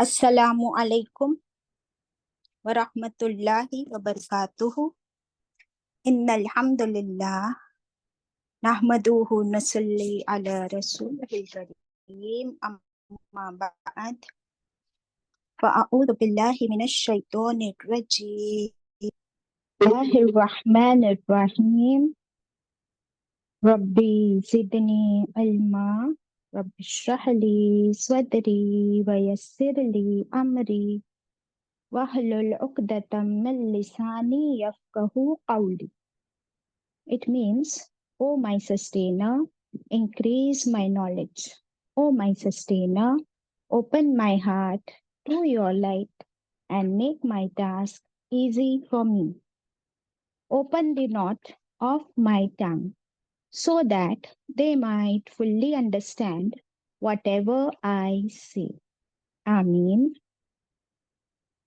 अस्सलामु अलैकुम वरहमतुल्लाहि वबरकातुहू। इन्नल हम्दुलिल्लाह नहमदुहु नसल्ली अला रसूलिल करीम अम्मा बअद फ़अऊज़ु बिल्लाहि मिनश शैतानिर रजीम। बिस्मिल्लाहिर रहमानिर रहीम। रब्बी ज़िदनी इल्मा रब्बिश्रह ली सदरी वयस्सिर ली अमरी Wahlul uqdatam min lisani yafqahu qawli. It means, O my sustainer, increase my knowledge. O my sustainer, open my heart to your light and make my task easy for me. Open the knot of my tongue so that they might fully understand whatever I say. Ameen.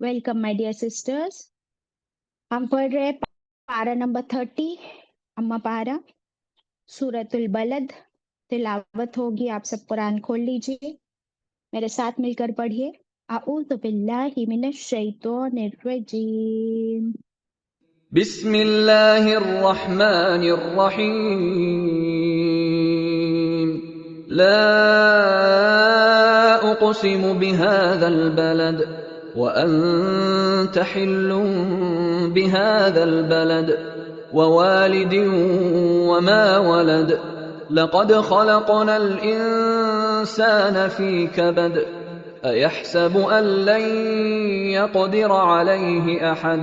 Welcome my dear sisters. हम पढ़ रहे पारा number 30 अम्मा पारा सूरतुल बलद. तिलावत होगी. आप सब कुरान खोल लीजिए, मेरे साथ मिलकर पढ़िए. अऊज़ु बिल्लाहि मिनश शैतानिर रजीम. बिस्मिल्लाहिर रहमानिर रहीम. ला उक़सिमु बिहाज़ल बलद व अंत हिल्लुन बिहाज़ल बलद व वालिदिन व मा वलद लक़द ख़लक़नल इंसान फ़ी कबद अयहसबु अन लन यक़दिर अलैहि अहद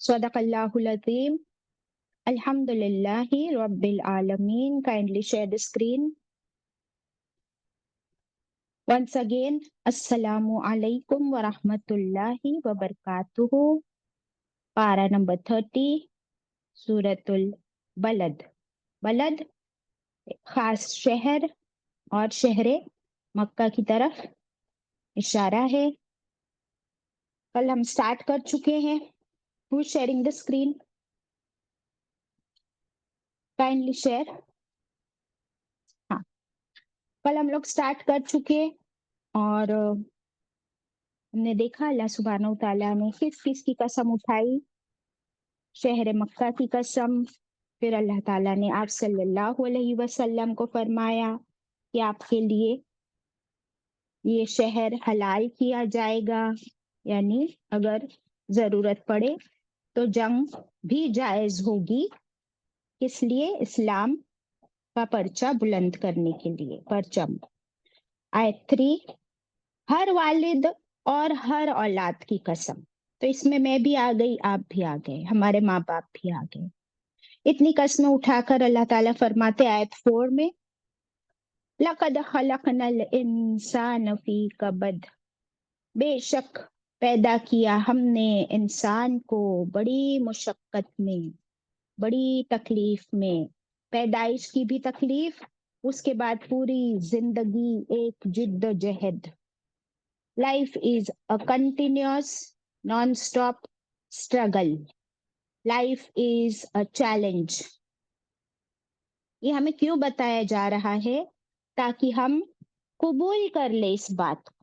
Sadaqallahul Azim. Alhamdulillahi Rabbil Alameen. Kindly share the screen. Once again, Assalamu alaikum wa rahmatullahi wa barakatuhu. Para number 30, Suratul Balad. Balad खास शहर और शहरे मक्का की तरफ इशारा है. कल हम स्टार्ट कर चुके हैं. Who's sharing the screen? Kindly share. हाँ, कल हम लोग स्टार्ट कर चुके और हमने देखा अल्लाह सुब्हानहू तआला ने किस किस की कसम उठाई. शहर मक्का की कसम. फिर अल्लाह ताला ने आप सल्लल्लाहु अलैहि वसल्लम को फरमाया कि आपके लिए ये शहर हलाल किया जाएगा, यानी अगर जरूरत पड़े तो जंग भी जायज होगी. किस लिए? इस्लाम का पर्चा बुलंद करने के लिए. परचम. आयत 3, हर वालिद और हर औलाद की कसम. तो इसमें मैं भी आ गई, आप भी आ गए, हमारे माँ बाप भी आ गए. इतनी कस्में उठाकर अल्लाह ताला फरमाते आयत 4 में, लक़द खलक़नल इंसान फी कबद. बेशक पैदा किया हमने इंसान को बड़ी मुशक्कत में, बड़ी तकलीफ में. पैदाइश की भी तकलीफ, उसके बाद पूरी जिंदगी एक जिद्दोजहद. Life is a continuous non stop struggle. Life is a challenge. ये हमें क्यों बताया जा रहा है? ताकि हम कबूल कर ले इस बात को.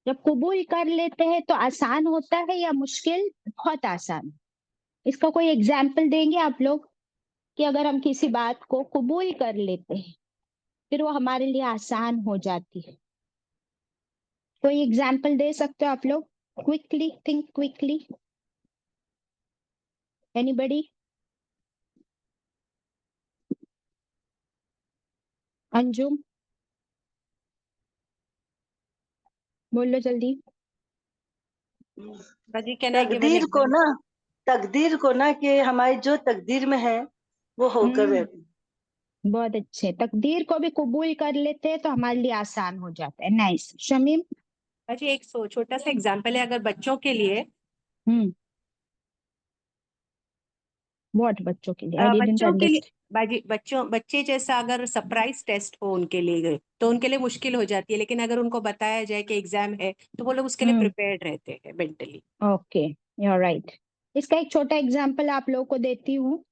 जब कबूल कर लेते हैं तो आसान होता है या मुश्किल? बहुत आसान. इसका कोई एग्जाम्पल देंगे आप लोग कि अगर हम किसी बात को कबूल कर लेते हैं फिर वो हमारे लिए आसान हो जाती है. कोई एग्जाम्पल दे सकते हो आप लोग? Quickly think quickly. Anybody? Anjum, बोलो जल्दी। बाजी कैन आई गिव एन तकदीर को ना तकदीर को ना कि हमारी जो तकदीर में है वो होकर रहती। बहुत अच्छे, तकदीर को भी कबूल कर लेते हैं तो हमारे लिए आसान हो जाता है। नाइस। शमीम। बाजी एक छोटा सा एग्जांपल है अगर बच्चों के लिए व्हाट बच्चों के लिए? आई डिडंट बच्चों के लिए अंडरस्टैंड। बाजी बच्चे जैसा अगर सरप्राइज टेस्ट हो उनके लिए तो उनके लिए मुश्किल हो जाती है, लेकिन अगर उनको बताया जाए कि एग्जाम है तो वो लोग उसके लिए प्रिपेयर्ड रहते हैं mentally. Okay, you are right. इसका एक छोटा एग्जांपल आप लोगों को देती हूँ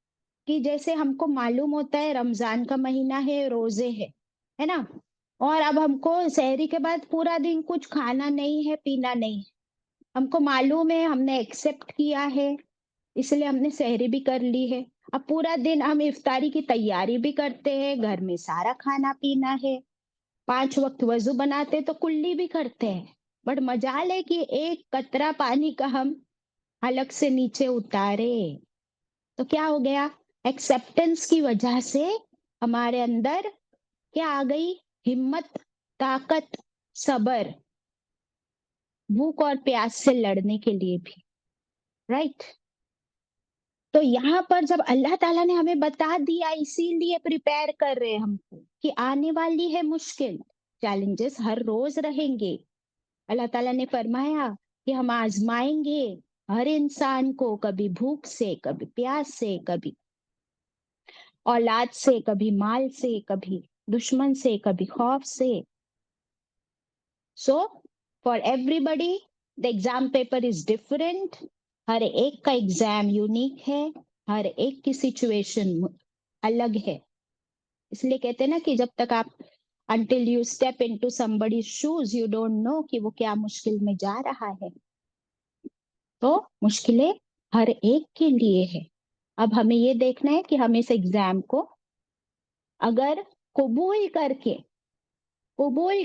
कि जैसे हमको मालूम होता है रमजान का महीना है, रोजे है ना? और अब हमको सहरी के बाद पूरा दिन कुछ खाना नहीं है, पीना नहीं है। हमको मालूम है, हमने एक्सेप्ट किया है, इसलिए हमने सहरी भी कर ली है। अब पूरा दिन हम इफ्तारी की तैयारी भी करते हैं, घर में सारा खाना पीना है, 5 वक्त वजू बनाते तो कुल्ली भी करते हैं। बट मजाल है कि एक कतरा पानी का हम हलक से नीचे उतारे तो क्या हो गया? एक्सेप्टेंस की वजह से हमारे अंदर क्या आ गई? हिम्मत, ताकत, सबर, भूख और प्यास से लड़ने के लिए भी। राइट? तो यहाँ पर जब अल्लाह ताला ने हमें बता दिया, इसीलिए प्रिपेयर कर रहे हैं हमको कि आने वाली है मुश्किल, चैलेंजेस हर रोज रहेंगे। अल्लाह ताला ने फरमाया कि हम आजमाएंगे हर इंसान को, कभी भूख से, कभी प्यास से, कभी औलाद से, कभी माल से, कभी दुश्मन से, कभी खौफ से। So for everybody the exam paper is different. हर एक का एग्जाम यूनिक है, हर एक की सिचुएशन अलग है। इसलिए कहते हैं ना कि जब तक आप until you step into somebody's shoes you don't know कि वो क्या मुश्किल में जा रहा है। तो मुश्किलें हर एक के लिए है। अब हमें ये देखना है कि हम इस एग्जाम को अगर कबूल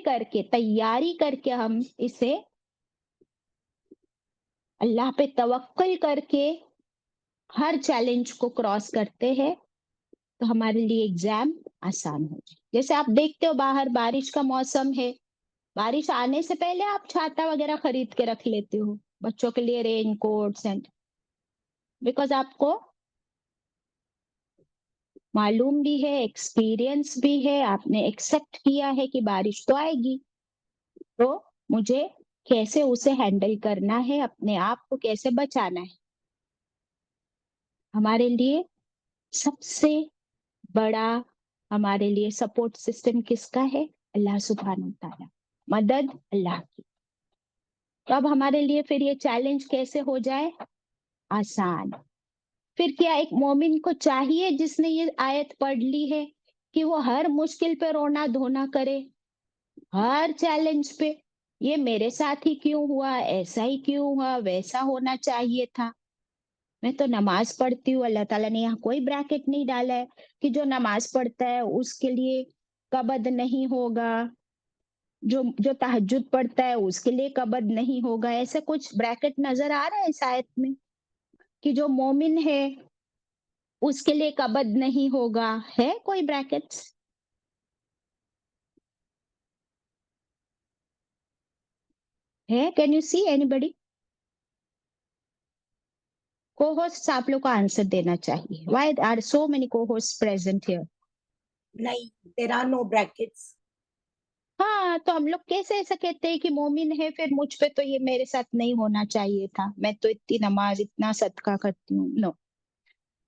करके तैयारी करके हम इसे अल्लाह पे तवक्कल करके हर चैलेंज को क्रॉस करते हैं तो हमारे लिए एग्जाम आसान हो जाए। जैसे आप देखते हो बाहर बारिश का मौसम है, बारिश आने से पहले आप छाता वगैरह खरीद के रख लेते हो बच्चों के लिए, रेन कोट्स एंड, बिकॉज आपको मालूम भी है, एक्सपीरियंस भी है, आपने एक्सेप्ट किया है कि बारिश तो आएगी, तो मुझे कैसे उसे हैंडल करना है, अपने आप को कैसे बचाना है। हमारे लिए सबसे बड़ा हमारे लिए सपोर्ट सिस्टम किसका है? अल्लाह सुब्हानहू तआला, मदद अल्लाह की। तो अब हमारे लिए फिर ये चैलेंज कैसे हो जाए आसान? फिर क्या एक मोमिन को चाहिए जिसने ये आयत पढ़ ली है कि वो हर मुश्किल पे रोना धोना करे, हर चैलेंज पे ये मेरे साथ ही क्यों हुआ, ऐसा ही क्यों हुआ, वैसा होना चाहिए था। मैं तो नमाज पढ़ती हूँ, अल्लाह ताला ने यहाँ कोई ब्रैकेट नहीं डाला है कि जो नमाज पढ़ता है उसके लिए कबद नहीं होगा, जो जो तहज्जुद पढ़ता है उसके लिए कबद नहीं होगा। ऐसे कुछ ब्रैकेट नजर आ रहा है इस आयत में कि जो मोमिन है उसके लिए कबद नहीं होगा? है कोई ब्रैकेट्स? है? Can you see anybody? Co-host आप लोग को आंसर देना चाहिए। Why are so many co-host present here? नहीं, देयर आर नो ब्रैकेट्स। हाँ, तो हम लोग कैसे ऐसा कहते हैं कि मोमिन है फिर मुझ पे तो ये मेरे साथ नहीं होना चाहिए था, मैं तो इतनी नमाज इतना सदका करती हूँ। नो,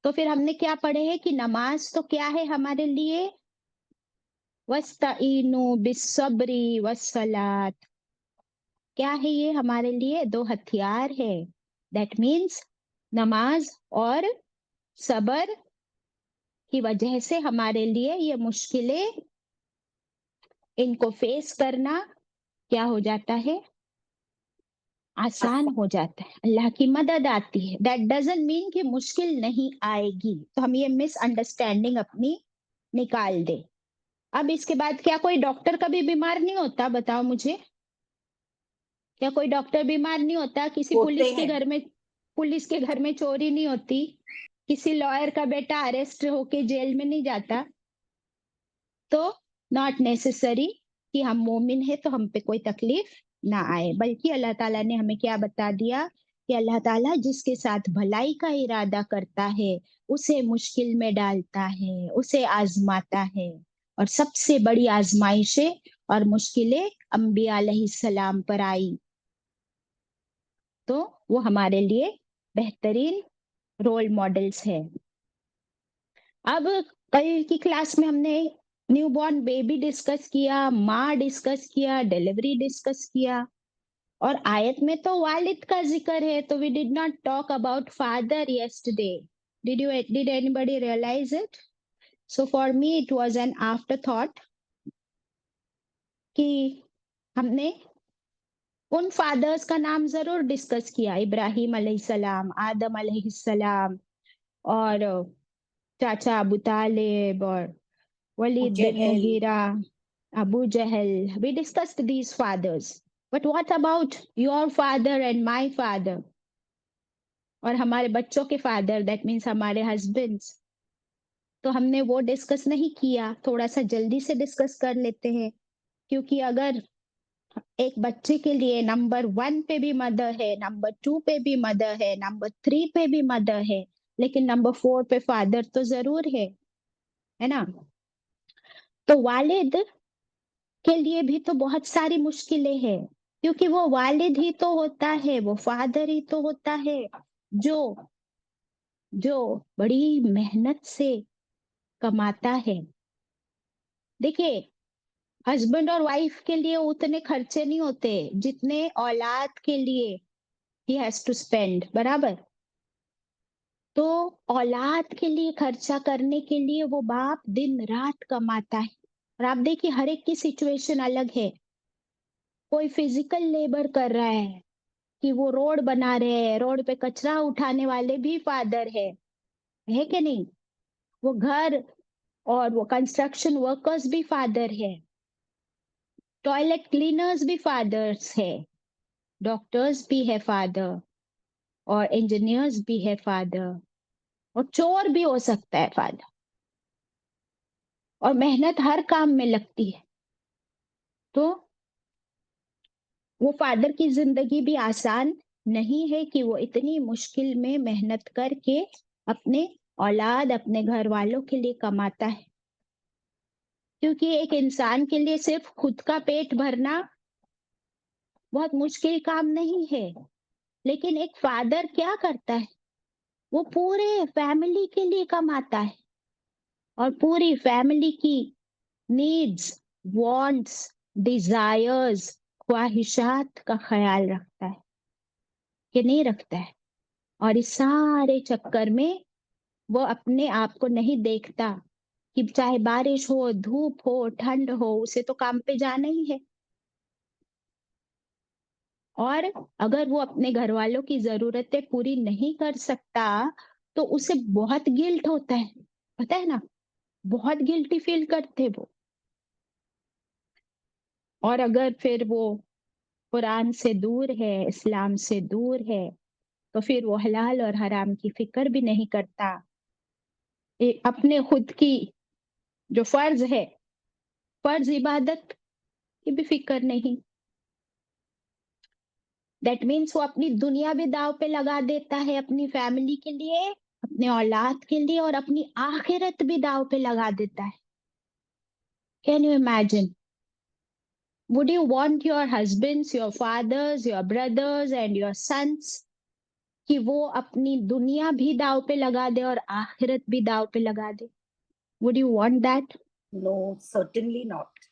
तो फिर हमने क्या पढ़े हैं कि नमाज तो क्या है हमारे लिए? वस्ताइनु बिस्सब्री वस्सलात। क्या है ये हमारे लिए? दो हथियार है। दैट मीन्स नमाज और सबर की वजह से हमारे लिए ये मुश्किलें, इनको फेस करना क्या हो जाता है? आसान हो जाता है, अल्लाह की मदद आती है। दैट डजंट मीन कि मुश्किल नहीं आएगी। तो हम ये मिसअंडरस्टैंडिंग अपनी निकाल दे। अब इसके बाद क्या कोई डॉक्टर कभी बीमार नहीं होता? बताओ मुझे, क्या कोई डॉक्टर बीमार नहीं होता? किसी पुलिस के घर में चोरी नहीं होती? किसी लॉयर का बेटा अरेस्ट होके जेल में नहीं जाता? तो नॉट नेसेसरी कि हम मोमिन है तो हम पे कोई तकलीफ ना आए, बल्कि अल्लाह ताला ने हमें क्या बता दिया कि अल्लाह ताला जिसके साथ भलाई का इरादा करता है उसे मुश्किल में डालता है, उसे आजमाता है। और सबसे बड़ी आजमाइशें और मुश्किलें अंबिया अलैहिस्सलाम पर आई, तो वो हमारे लिए बेहतरीन रोल मॉडल्स है। अब कल की क्लास में हमने न्यूबॉर्न बेबी डिस्कस किया, माँ डिस्कस किया, डिलीवरी डिस्कस किया, और आयत में तो वालिद का जिक्र है, तो we did not talk about father yesterday. Did anybody realize it? So for me it was an afterthought कि हमने उन फादर्स का नाम जरूर डिस्कस किया, इब्राहिम अलैहिस्सलाम, आदम अलैहिस्सलाम, और चाचा अबू तालिब, और वलीद बिन Jahel. Mughira, Abu Jahl. We discussed these fathers. But what about your father and my father? और हमारे बच्चों के फादर, दैट मीन्स हमारे हस्बैंड्स, तो हमने वो डिस्कस नहीं किया। थोड़ा सा जल्दी से डिस्कस कर लेते हैं, क्योंकि अगर एक बच्चे के लिए नंबर 1 पे भी मदर है, नंबर 2 पे भी मदर है, नंबर 3 पे भी मदर है, लेकिन नंबर 4 पे फादर तो जरूर है ना? तो वालिद के लिए भी तो बहुत सारी मुश्किलें हैं, क्योंकि वो वालिद ही तो होता है, वो फादर ही तो होता है जो जो बड़ी मेहनत से कमाता है। देखिए, हस्बैंड और वाइफ के लिए उतने खर्चे नहीं होते जितने औलाद के लिए ही हैज टू स्पेंड, बराबर? तो औलाद के लिए खर्चा करने के लिए वो बाप दिन रात कमाता है। और आप देखिए, हर एक की सिचुएशन अलग है। कोई फिजिकल लेबर कर रहा है कि वो रोड बना रहे हैं, रोड पे कचरा उठाने वाले भी फादर है कि नहीं? वो घर और वो कंस्ट्रक्शन वर्कर्स भी फादर है, टॉयलेट क्लीनर्स भी फादर्स है, डॉक्टर्स भी है फादर, और इंजीनियर्स भी है फादर, और चोर भी हो सकता है फादर। और मेहनत हर काम में लगती है, तो वो फादर की जिंदगी भी आसान नहीं है कि वो इतनी मुश्किल में मेहनत करके अपने औलाद, अपने घर वालों के लिए कमाता है। क्योंकि एक इंसान के लिए सिर्फ खुद का पेट भरना बहुत मुश्किल काम नहीं है, लेकिन एक फादर क्या करता है? वो पूरे फैमिली के लिए कमाता है, और पूरी फैमिली की नीड्स, वांट्स, डिजायर्स, ख्वाहिशात का ख्याल रखता है कि नहीं रखता है। और इस सारे चक्कर में वो अपने आप को नहीं देखता कि चाहे बारिश हो, धूप हो, ठंड हो, उसे तो काम पे जाना ही है। और अगर वो अपने घर वालों की जरूरतें पूरी नहीं कर सकता, तो उसे बहुत गिल्ट होता है, पता है ना? बहुत गिल्टी फील करते वो। और अगर फिर वो कुरान से दूर है, इस्लाम से दूर है, तो फिर वो हलाल और हराम की फिक्र भी नहीं करता। अपने खुद की जो फर्ज है, फर्ज इबादत की भी फिक्र नहीं। दैट मीन्स वो अपनी दुनिया भी दाव पे लगा देता है अपनी फैमिली के लिए, अपने औलाद के लिए, और अपनी आखिरत भी दाव पे लगा देता है। Can you imagine? Would you want your husbands, your fathers, your brothers and your sons कि वो अपनी दुनिया भी दाव पे लगा दे और आखिरत भी दाव पे लगा दे? Would you want that? No, certainly not.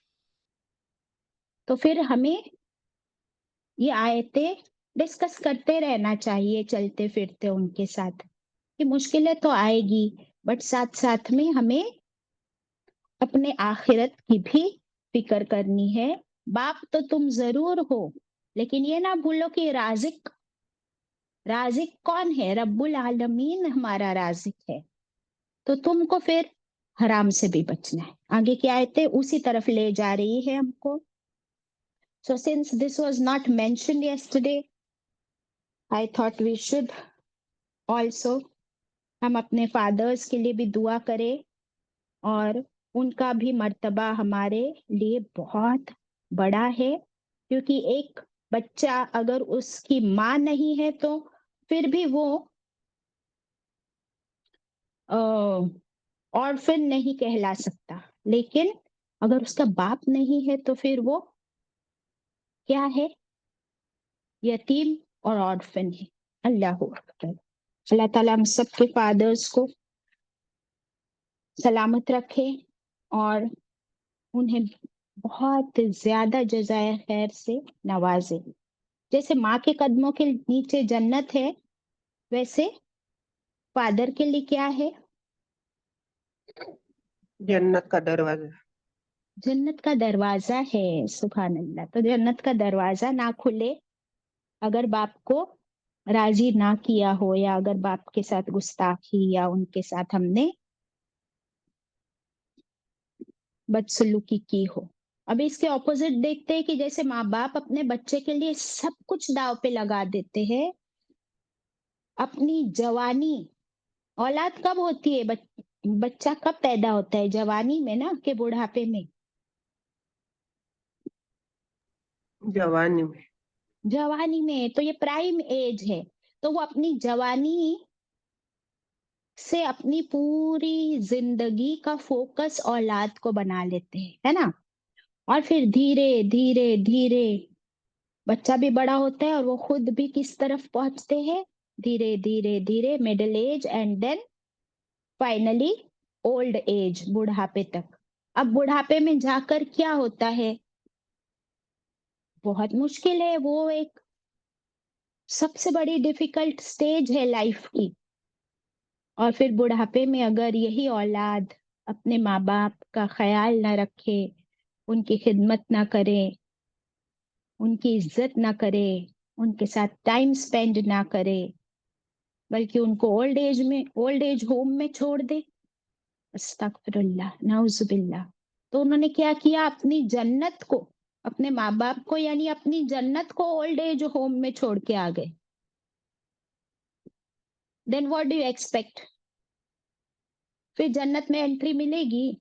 तो फिर हमें ये आयतें डिस्कस करते रहना चाहिए, चलते फिरते उनके साथ, कि मुश्किलें तो आएगी, बट साथ साथ में हमें अपने आखिरत की भी फिक्र करनी है। बाप तो तुम जरूर हो, लेकिन ये ना भूलो कि राजिक राजिक कौन है? रब्बुल आलमीन हमारा राजिक है। तो तुमको फिर हराम से भी बचना है। आगे की आयतें उसी तरफ ले जा रही है हमको। So since this was not mentioned yesterday, I thought we should also हम अपने फादर्स के लिए भी दुआ करें और उनका भी मर्तबा हमारे लिए बहुत बड़ा है, क्योंकि एक बच्चा अगर उसकी माँ नहीं है तो फिर भी वो ऑर्फन नहीं कहला सकता, लेकिन अगर उसका बाप नहीं है तो फिर वो क्या है? यतीम और ऑर्फन है। अल्लाह अकबर। अल्लाह ताला हम सबके फादर्स को सलामत रखे और उन्हें बहुत ज्यादा जजाय खैर से नवाजे। जैसे माँ के कदमों के नीचे जन्नत है, वैसे फादर के लिए क्या है? जन्नत का दरवाजा। जन्नत का दरवाजा है। सुभान अल्लाह। तो जन्नत का दरवाजा ना खुले अगर बाप को राजी ना किया हो, या अगर बाप के साथ गुस्ताखी या उनके साथ हमने बदसलूकी की हो। अब इसके ऑपोजिट देखते हैं कि जैसे माँ बाप अपने बच्चे के लिए सब कुछ दाव पे लगा देते हैं। अपनी जवानी, औलाद कब होती है? बच्चा कब पैदा होता है? जवानी में ना, के बुढ़ापे में? जवानी में। जवानी में। तो ये प्राइम एज है। तो वो अपनी जवानी से अपनी पूरी जिंदगी का फोकस औलाद को बना लेते हैं, है ना? और फिर धीरे धीरे धीरे बच्चा भी बड़ा होता है और वो खुद भी किस तरफ पहुंचते हैं? धीरे धीरे धीरे middle age and then finally old age, बुढ़ापे तक। अब बुढ़ापे में जाकर क्या होता है? बहुत मुश्किल है। वो एक सबसे बड़ी डिफिकल्ट स्टेज है लाइफ की। और फिर बुढ़ापे में अगर यही औलाद अपने माँ बाप का ख्याल ना रखे, उनकी खिदमत ना करे, उनकी इज्जत ना करे, उनके साथ टाइम स्पेंड ना करे, बल्कि उनको ओल्ड एज होम में छोड़ दे, अस्तगफिरुल्लाह नाउजुबिल्लाह। तो उन्होंने क्या किया? अपनी जन्नत को, अपने माँ बाप को, यानी अपनी जन्नत को ओल्ड एज होम में छोड़ के आ गए। Then what do you expect? फिर जन्नत में एंट्री मिलेगी?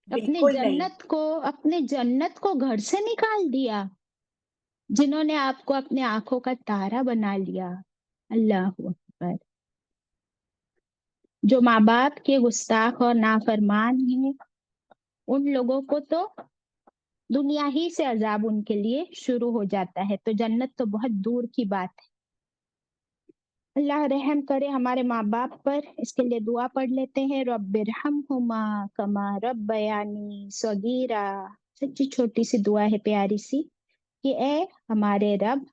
बिल्कुल नहीं। अपने जन्नत को घर से निकाल दिया, जिन्होंने आपको अपने आंखों का तारा बना लिया। अल्लाह अकबर। जो माँ बाप के गुस्ताख और नाफरमान हैं, उन लोगों को तो दुनिया ही से अजाब उनके लिए शुरू हो जाता है, तो जन्नत तो बहुत दूर की बात है। अल्लाह रहम करे हमारे माँ बाप पर। इसके लिए दुआ पढ़ लेते हैं। रब्बिरहमहुमा कमा रब्बयानी सगीरा। सच्ची छोटी सी दुआ है, प्यारी सी, कि ए हमारे रब,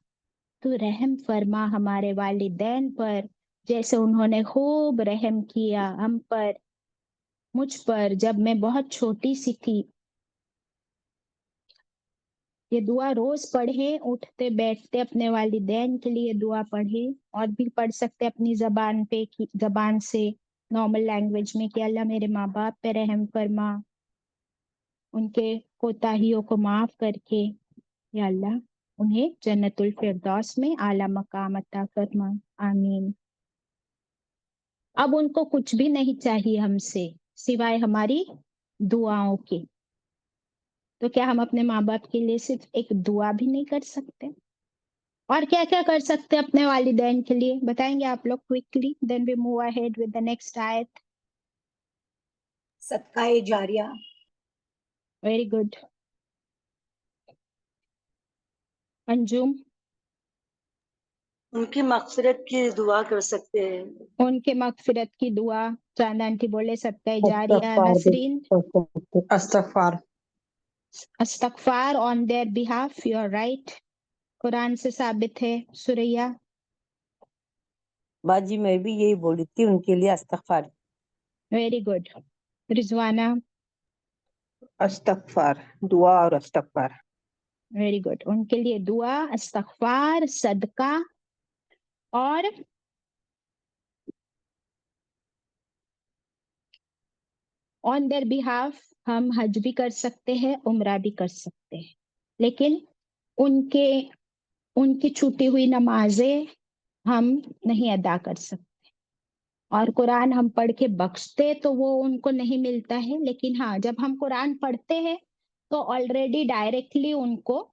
तू रहम फरमा हमारे वालिदैन पर, जैसे उन्होंने खूब रहम किया हम पर, मुझ पर, जब मैं बहुत छोटी सी थी। ये दुआ रोज पढ़ें, उठते बैठते अपने वालिदैन के लिए दुआ पढ़ें, और भी पढ़ सकते अपनी जबान पे, की जबान से, नॉर्मल लैंग्वेज में, कि अल्लाह मेरे माँ बाप पे रहम फरमा, उनके कोताहियों को माफ करके, या अल्लाह उन्हें जन्नतुल फिरदौस में आला मकाम अता फरमा। आमीन। अब उनको कुछ भी नहीं चाहिए हमसे सिवाय हमारी दुआओं के। तो क्या हम अपने माँ बाप के लिए सिर्फ एक दुआ भी नहीं कर सकते? और क्या क्या कर सकते हैं अपने वालिदैन के लिए, बताएंगे आप लोग quickly? Then we move ahead with the next आयत। सदकाए जारिया। Very good. अंजुम? उनकी मगफिरत की दुआ कर सकते हैं। उनके मगफिरत की दुआ। चांद आंटी बोले सदका जारिया। अस्तगफार भी नसरीन? कर सकते। अस्तगफार। अस्तगफार on their behalf. You are right, Quran से साबित है। सुरैया? बाजी मैं भी यही बोली थी, उनके लिए अस्तगफार। Very good. रिजवाना? अस्तगफार, दुआ और अस्तगफार। Very good. उनके लिए दुआ, इस्तगफार, सदका, और ऑन देयर बिहाफ हम हज भी कर सकते हैं, उम्रा भी कर सकते हैं, लेकिन उनके उनकी छूटी हुई नमाजें हम नहीं अदा कर सकते। और कुरान हम पढ़ के बख्शते तो वो उनको नहीं मिलता है, लेकिन हाँ जब हम कुरान पढ़ते हैं तो ऑलरेडी डायरेक्टली उनको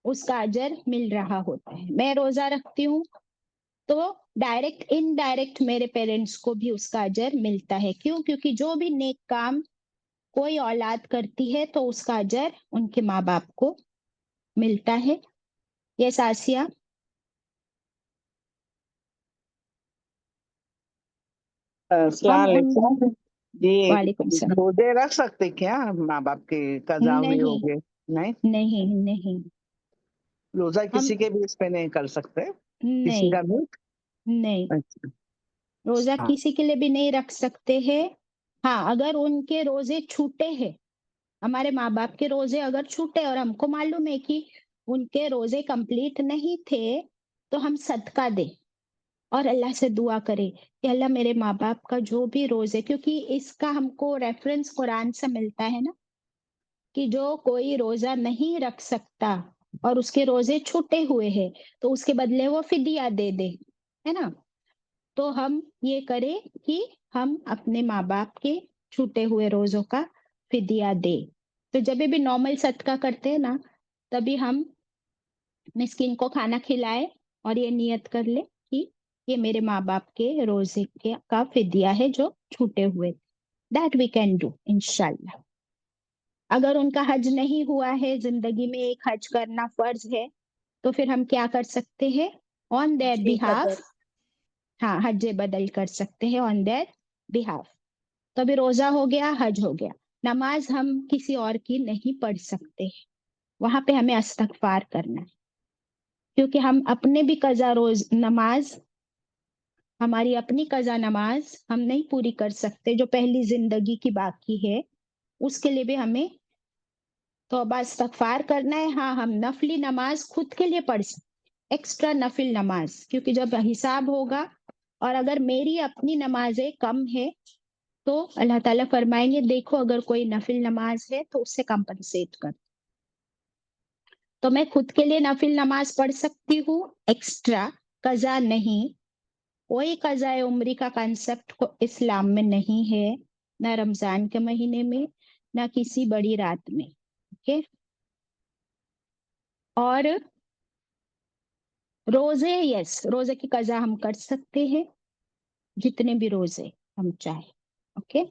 उसका अजर मिल रहा होता है। मैं रोजा रखती हूँ तो डायरेक्ट इनडायरेक्ट मेरे पेरेंट्स को भी उसका अजर मिलता है। क्यों? क्योंकि जो भी नेक काम कोई औलाद करती है तो उसका अजर उनके माँ बाप को मिलता है। यस आसिया। हम उन अस्सलाम ये वालेकुम सलाम। रोजे रख सकते क्या माँ बाप के कजा हुए नहीं होंगे? नहीं, नहीं नहीं। रोजा हम किसी के भी इस पे नहीं कर सकते, किसी नहीं का भी। नहीं, अच्छा। रोजा हाँ, किसी के लिए भी नहीं रख सकते हैं। हाँ अगर उनके रोजे छूटे हैं, हमारे माँ बाप के रोजे अगर छूटे और हमको मालूम है कि उनके रोजे कंप्लीट नहीं थे, तो हम सदका दे और अल्लाह से दुआ करें कि अल्लाह मेरे माँ बाप का जो भी रोजे, क्योंकि इसका हमको रेफरेंस कुरान से मिलता है ना, कि जो कोई रोजा नहीं रख सकता और उसके रोजे छूटे हुए हैं तो उसके बदले वो फिदिया दे दे, है ना। तो हम ये करें कि हम अपने माँ बाप के छूटे हुए रोजों का फिदिया दे। तो जब भी नॉर्मल सदका करते हैं ना, तभी हम मिस्किन को खाना खिलाए और ये नियत कर ले कि ये मेरे माँ बाप के रोजे के का फिदिया है जो छूटे हुए। दैट वी कैन डू इंशाल्लाह। अगर उनका हज नहीं हुआ है, जिंदगी में एक हज करना फर्ज है, तो फिर हम क्या कर सकते हैं? ऑन देयर जे बिहाफ, बदल हाँ हज बदल कर सकते हैं ऑन देयर बिहाफ। तो अभी रोजा हो गया, हज हो गया। नमाज हम किसी और की नहीं पढ़ सकते, वहां पे हमें इस्तगफार करना है, क्योंकि हम अपने भी कजा रोज नमाज, हमारी अपनी कजा नमाज हम नहीं पूरी कर सकते जो पहली जिंदगी की बाकी है, उसके लिए भी हमें तौबा इस्तगफार करना है। हाँ हम नफली नमाज खुद के लिए पढ़ सकते, एक्स्ट्रा नफिल नमाज, क्योंकि जब हिसाब होगा और अगर मेरी अपनी नमाजें कम है तो अल्लाह ताला फरमाएंगे देखो अगर कोई नफिल नमाज है तो उससे कंपनसेट कर। तो मैं खुद के लिए नफिल नमाज पढ़ सकती हूँ एक्स्ट्रा, कजा नहीं। कोई कजा उम्री का कंसेप्ट को इस्लाम में नहीं है, ना रमजान के महीने में, ना किसी बड़ी रात में। ओके। और रोजे, यस रोजे की कजा हम कर सकते हैं, जितने भी रोजे हम चाहे। ओके।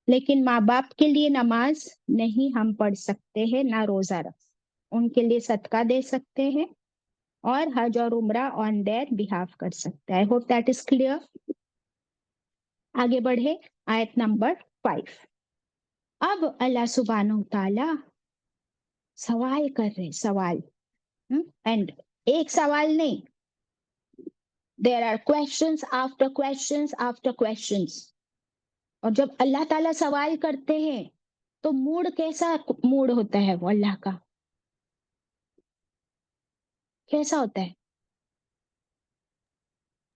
लेकिन माँ बाप के लिए नमाज नहीं हम पढ़ सकते हैं, ना रोजा रख, उनके लिए सदका दे सकते हैं और हज और उम्रा ऑन देयर बिहाफ कर सकते हैं। I hope that is clear. आगे बढ़े, आयत नंबर 5। अब अल्लाह सुब्हानहू ताला सवाल कर रहे, सवाल। एंड एक सवाल नहीं, there are questions after questions after questions. और जब अल्लाह ताला सवाल करते हैं तो मूड कैसा मूड होता है वो अल्लाह का, कैसा होता है?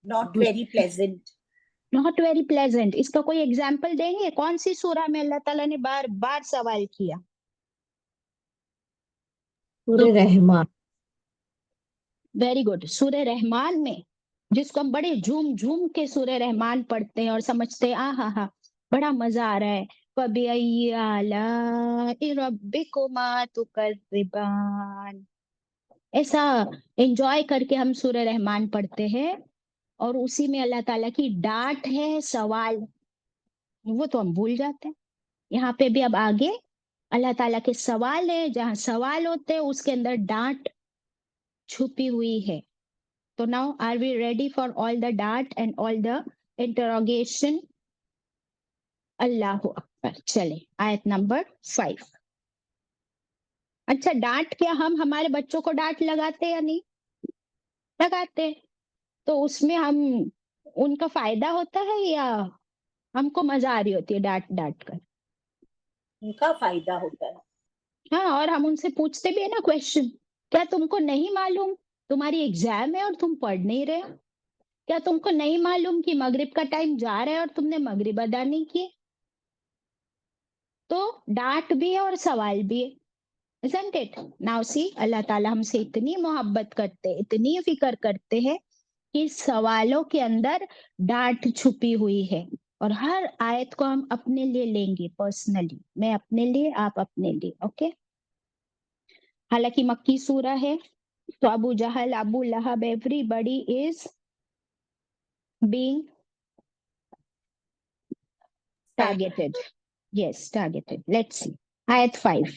Not very pleasant. Not very pleasant. इसका कोई एग्जाम्पल देंगे? कौन सी सूरा में अल्लाह ताला ने बार बार सवाल किया? सूरह रहमान। वेरी गुड, सूरह रहमान में, जिसको हम बड़े झूम झूम के सूरह रहमान पढ़ते हैं और समझते हैं आ हा बड़ा मजा आ रहा है। फबिअय्यि आलाइ रब्बिकुमा तुकज़्ज़िबान, ऐसा एंजॉय करके हम सूरह रहमान पढ़ते हैं। और उसी में अल्लाह ताला की डांट है, सवाल, वो तो हम भूल जाते हैं। यहाँ पे भी अब आगे अल्लाह ताला के सवाल है, जहां सवाल होते हैं उसके अंदर डांट छुपी हुई है। तो now are we ready for all the डांट एंड ऑल द इंटरोगेशन? अल्लाह अकबर। चले आयत नंबर 5। अच्छा, डांट क्या हम हमारे बच्चों को डांट लगाते या नहीं लगाते? तो उसमें हम उनका फायदा होता है या हमको मजा आ रही होती है डांट डांट कर? उनका फायदा होता है। हाँ, और हम उनसे पूछते भी है ना क्वेश्चन, क्या तुमको नहीं मालूम तुम्हारी एग्जाम है और तुम पढ़ नहीं रहे हो? क्या तुमको नहीं मालूम कि मगरिब का टाइम जा रहा है और तुमने मगरिब अदा नहीं किए? तो डांट भी है और सवाल भी है, isn't it? Now see, अल्लाह ताला हमसे इतनी मोहब्बत करते, इतनी फिक्र करते हैं कि सवालों के अंदर डांट छुपी हुई है और हर आयत को हम अपने लिए लेंगे पर्सनली, मैं अपने लिए, आप अपने लिए, ओके। हालांकि मक्की सूरा है तो Abu Jahl, Abu Lahab, everybody is being targeted. Yes, targeted. Let's see. Ayat 5.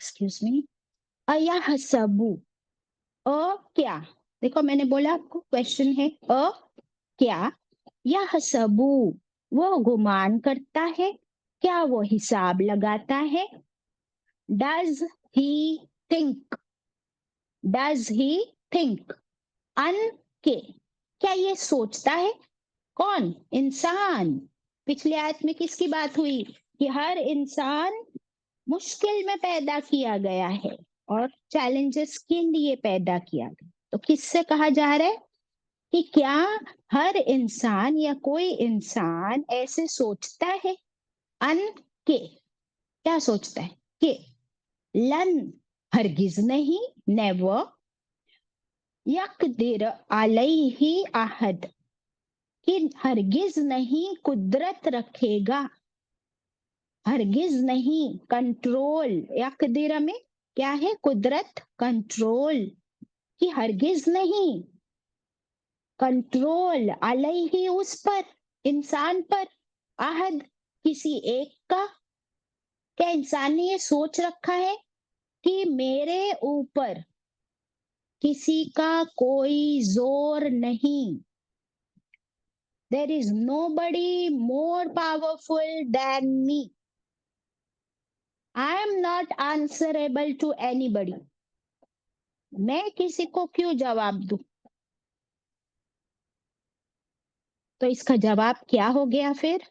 Excuse me. अयहसबु, क्या, देखो मैंने बोला आपको क्वेश्चन है, क्या, यहसबु, वो गुमान करता है, क्या वो हिसाब लगाता है, does he think, does he think, अन के, क्या ये सोचता है, कौन, इंसान। पिछली आयत में किसकी बात हुई कि हर इंसान मुश्किल में पैदा किया गया है और चैलेंजेस के लिए पैदा किया गया। तो किससे कहा जा रहा है कि क्या हर इंसान या कोई इंसान ऐसे सोचता है, अन के, क्या सोचता है कि, लन, हरगिज नहीं, नेवर, यकदिर अलैहि अहद, कि हरगिज नहीं कुदरत रखेगा, हरगिज नहीं, कंट्रोल, यकदिर में क्या है, कुदरत, कंट्रोल, कि हरगिज नहीं कंट्रोल, अलैहि उस पर, इंसान पर, अहद किसी एक का, क्या इंसान ने ये सोच रखा है कि मेरे ऊपर किसी का कोई जोर नहीं, there is nobody more powerful than me, I am not answerable to anybody, मैं किसी को क्यों जवाब दूं। तो इसका जवाब क्या हो गया फिर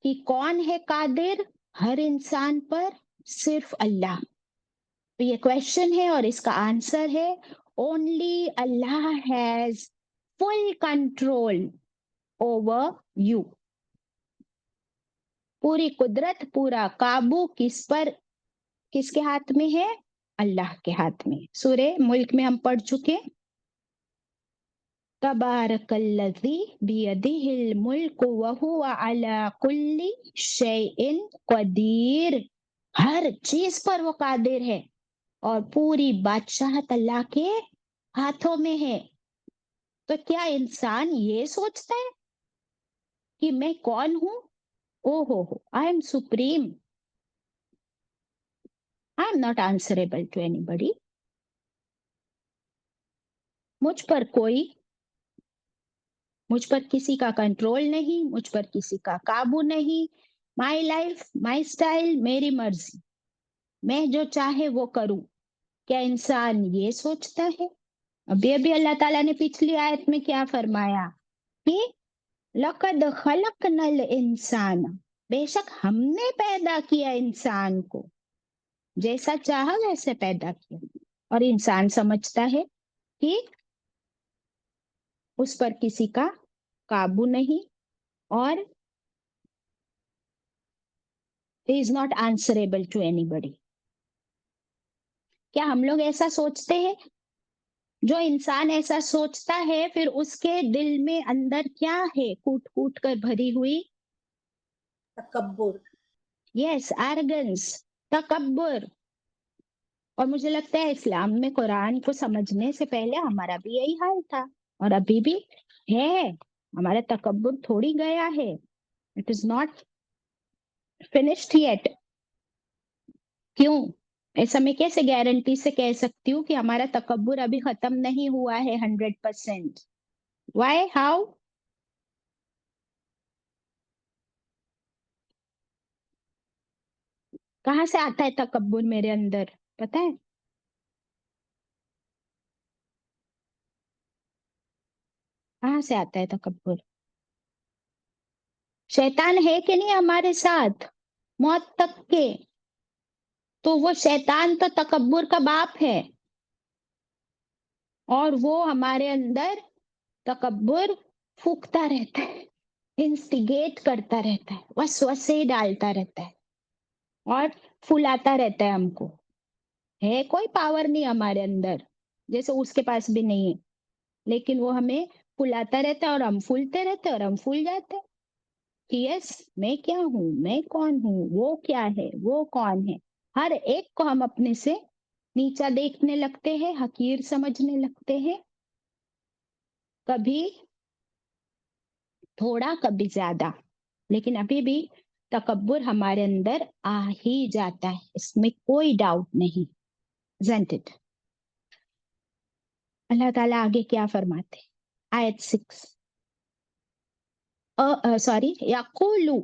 कि कौन है कादिर हर इंसान पर, सिर्फ अल्लाह। तो ये क्वेश्चन है और इसका आंसर है only Allah has full control over you, पूरी कुदरत, पूरा काबू किस पर, किसके हाथ में है, अल्लाह के हाथ में। सूरे मुल्क में हम पढ़ चुके, तबारकल्लज़ी बियदिहिल मुल्क व हुवा अला कुल्ली शैइन कदीर, हर चीज पर वो कादिर है और पूरी बादशाहत अल्लाह के हाथों में है। तो क्या इंसान ये सोचता है कि मैं कौन हूं, ओ हो, I am supreme, I am not answerable to anybody, मुझ पर कोई, मुझ पर किसी का कंट्रोल नहीं, मुझ पर किसी का काबू नहीं, माई लाइफ माई स्टाइल, मेरी मर्जी, मैं जो चाहे वो करूं। क्या इंसान ये सोचता है। अभी अभी अल्लाह ताला ने पिछली आयत में क्या फरमाया कि लक़द खलक़नल इंसान, बेशक हमने पैदा किया इंसान को, जैसा चाहा वैसे पैदा किया। और इंसान समझता है कि उस पर किसी का काबू नहीं और is not answerable to anybody. क्या हम लोग ऐसा सोचते हैं। जो इंसान ऐसा सोचता है फिर उसके दिल में अंदर क्या है, कूट कूट कर भरी हुई, तकब्बुर, यस, एरोगेंस, तकब्बुर। और मुझे लगता है इस्लाम में कुरान को समझने से पहले हमारा भी यही हाल था और अभी भी है। हमारा तकब्बुर थोड़ी गया है, it is not finished yet. क्यों, ऐसा मैं कैसे गारंटी से कह सकती हूँ कि हमारा तकब्बुर अभी खत्म नहीं हुआ है 100%। वाई, हाउ, कहाँ से आता है तकब्बुर मेरे अंदर, पता है। कहाँ से आता है तकब्बुर। शैतान है कि नहीं हमारे साथ मौत तक के, तो वो शैतान तो तकब्बुर का बाप है और वो हमारे अंदर तकब्बुर फूकता रहता है, इंस्टिगेट करता रहता है, वसवसे डालता रहता है और फुलाता रहता है हमको है कोई पावर नहीं हमारे अंदर, जैसे उसके पास भी नहीं है, लेकिन वो हमें फुलाता रहता है और हम फूलते रहते हैं और हम फूल जाते हैं कि यस मैं क्या हूँ, मैं कौन हूँ, वो क्या है, वो कौन है। हर एक को हम अपने से नीचा देखने लगते हैं, हकीर समझने लगते हैं, कभी थोड़ा कभी ज्यादा, लेकिन अभी भी तकब्बुर हमारे अंदर आ ही जाता है, इसमें कोई डाउट नहीं। isn't it? अल्लाह ताला आगे क्या फरमाते, आयत 6, सॉरी, यक़ूलु,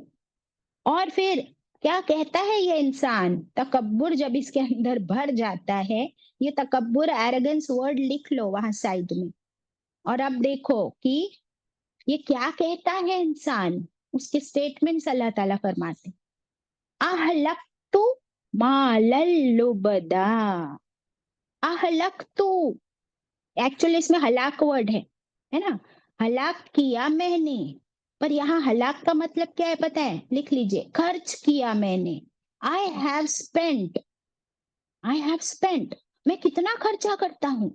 और फिर क्या कहता है ये इंसान, तकब्बुर जब इसके अंदर भर जाता है, ये तकब्बुर एरोगेंस वर्ड लिख लो वहां साइड में, और अब देखो कि ये क्या कहता है इंसान, उसके स्टेटमेंट्स अल्लाह ताला फरमाते, अहलक्तु मालल लुबदा, अहलक्तु, एक्चुअली इसमें हलाक वर्ड है ना, हलाक किया मैंने, पर यहाँ हलाक का मतलब क्या है पता है, लिख लीजिए, खर्च किया मैंने, I have spent, I have spent, मैं कितना खर्चा करता हूँ,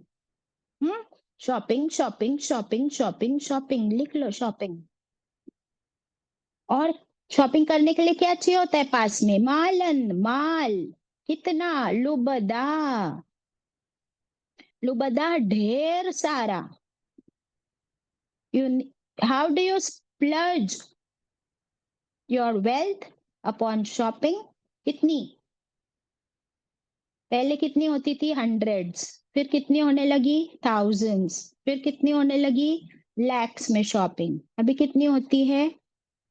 shopping shopping shopping shopping shopping, लिख लो शॉपिंग। और शॉपिंग करने के लिए क्या चाहिए होता है पास में, मालन, माल, कितना, लुबदा, लुबदा ढेर सारा, you how do you splurge your wealth upon shopping, कितनी, पहले कितनी होती थी, हंड्रेड्स, फिर कितनी होने लगी, थाउजेंड्स, फिर कितनी होने लगी, लैक्स में शॉपिंग, अभी कितनी होती है,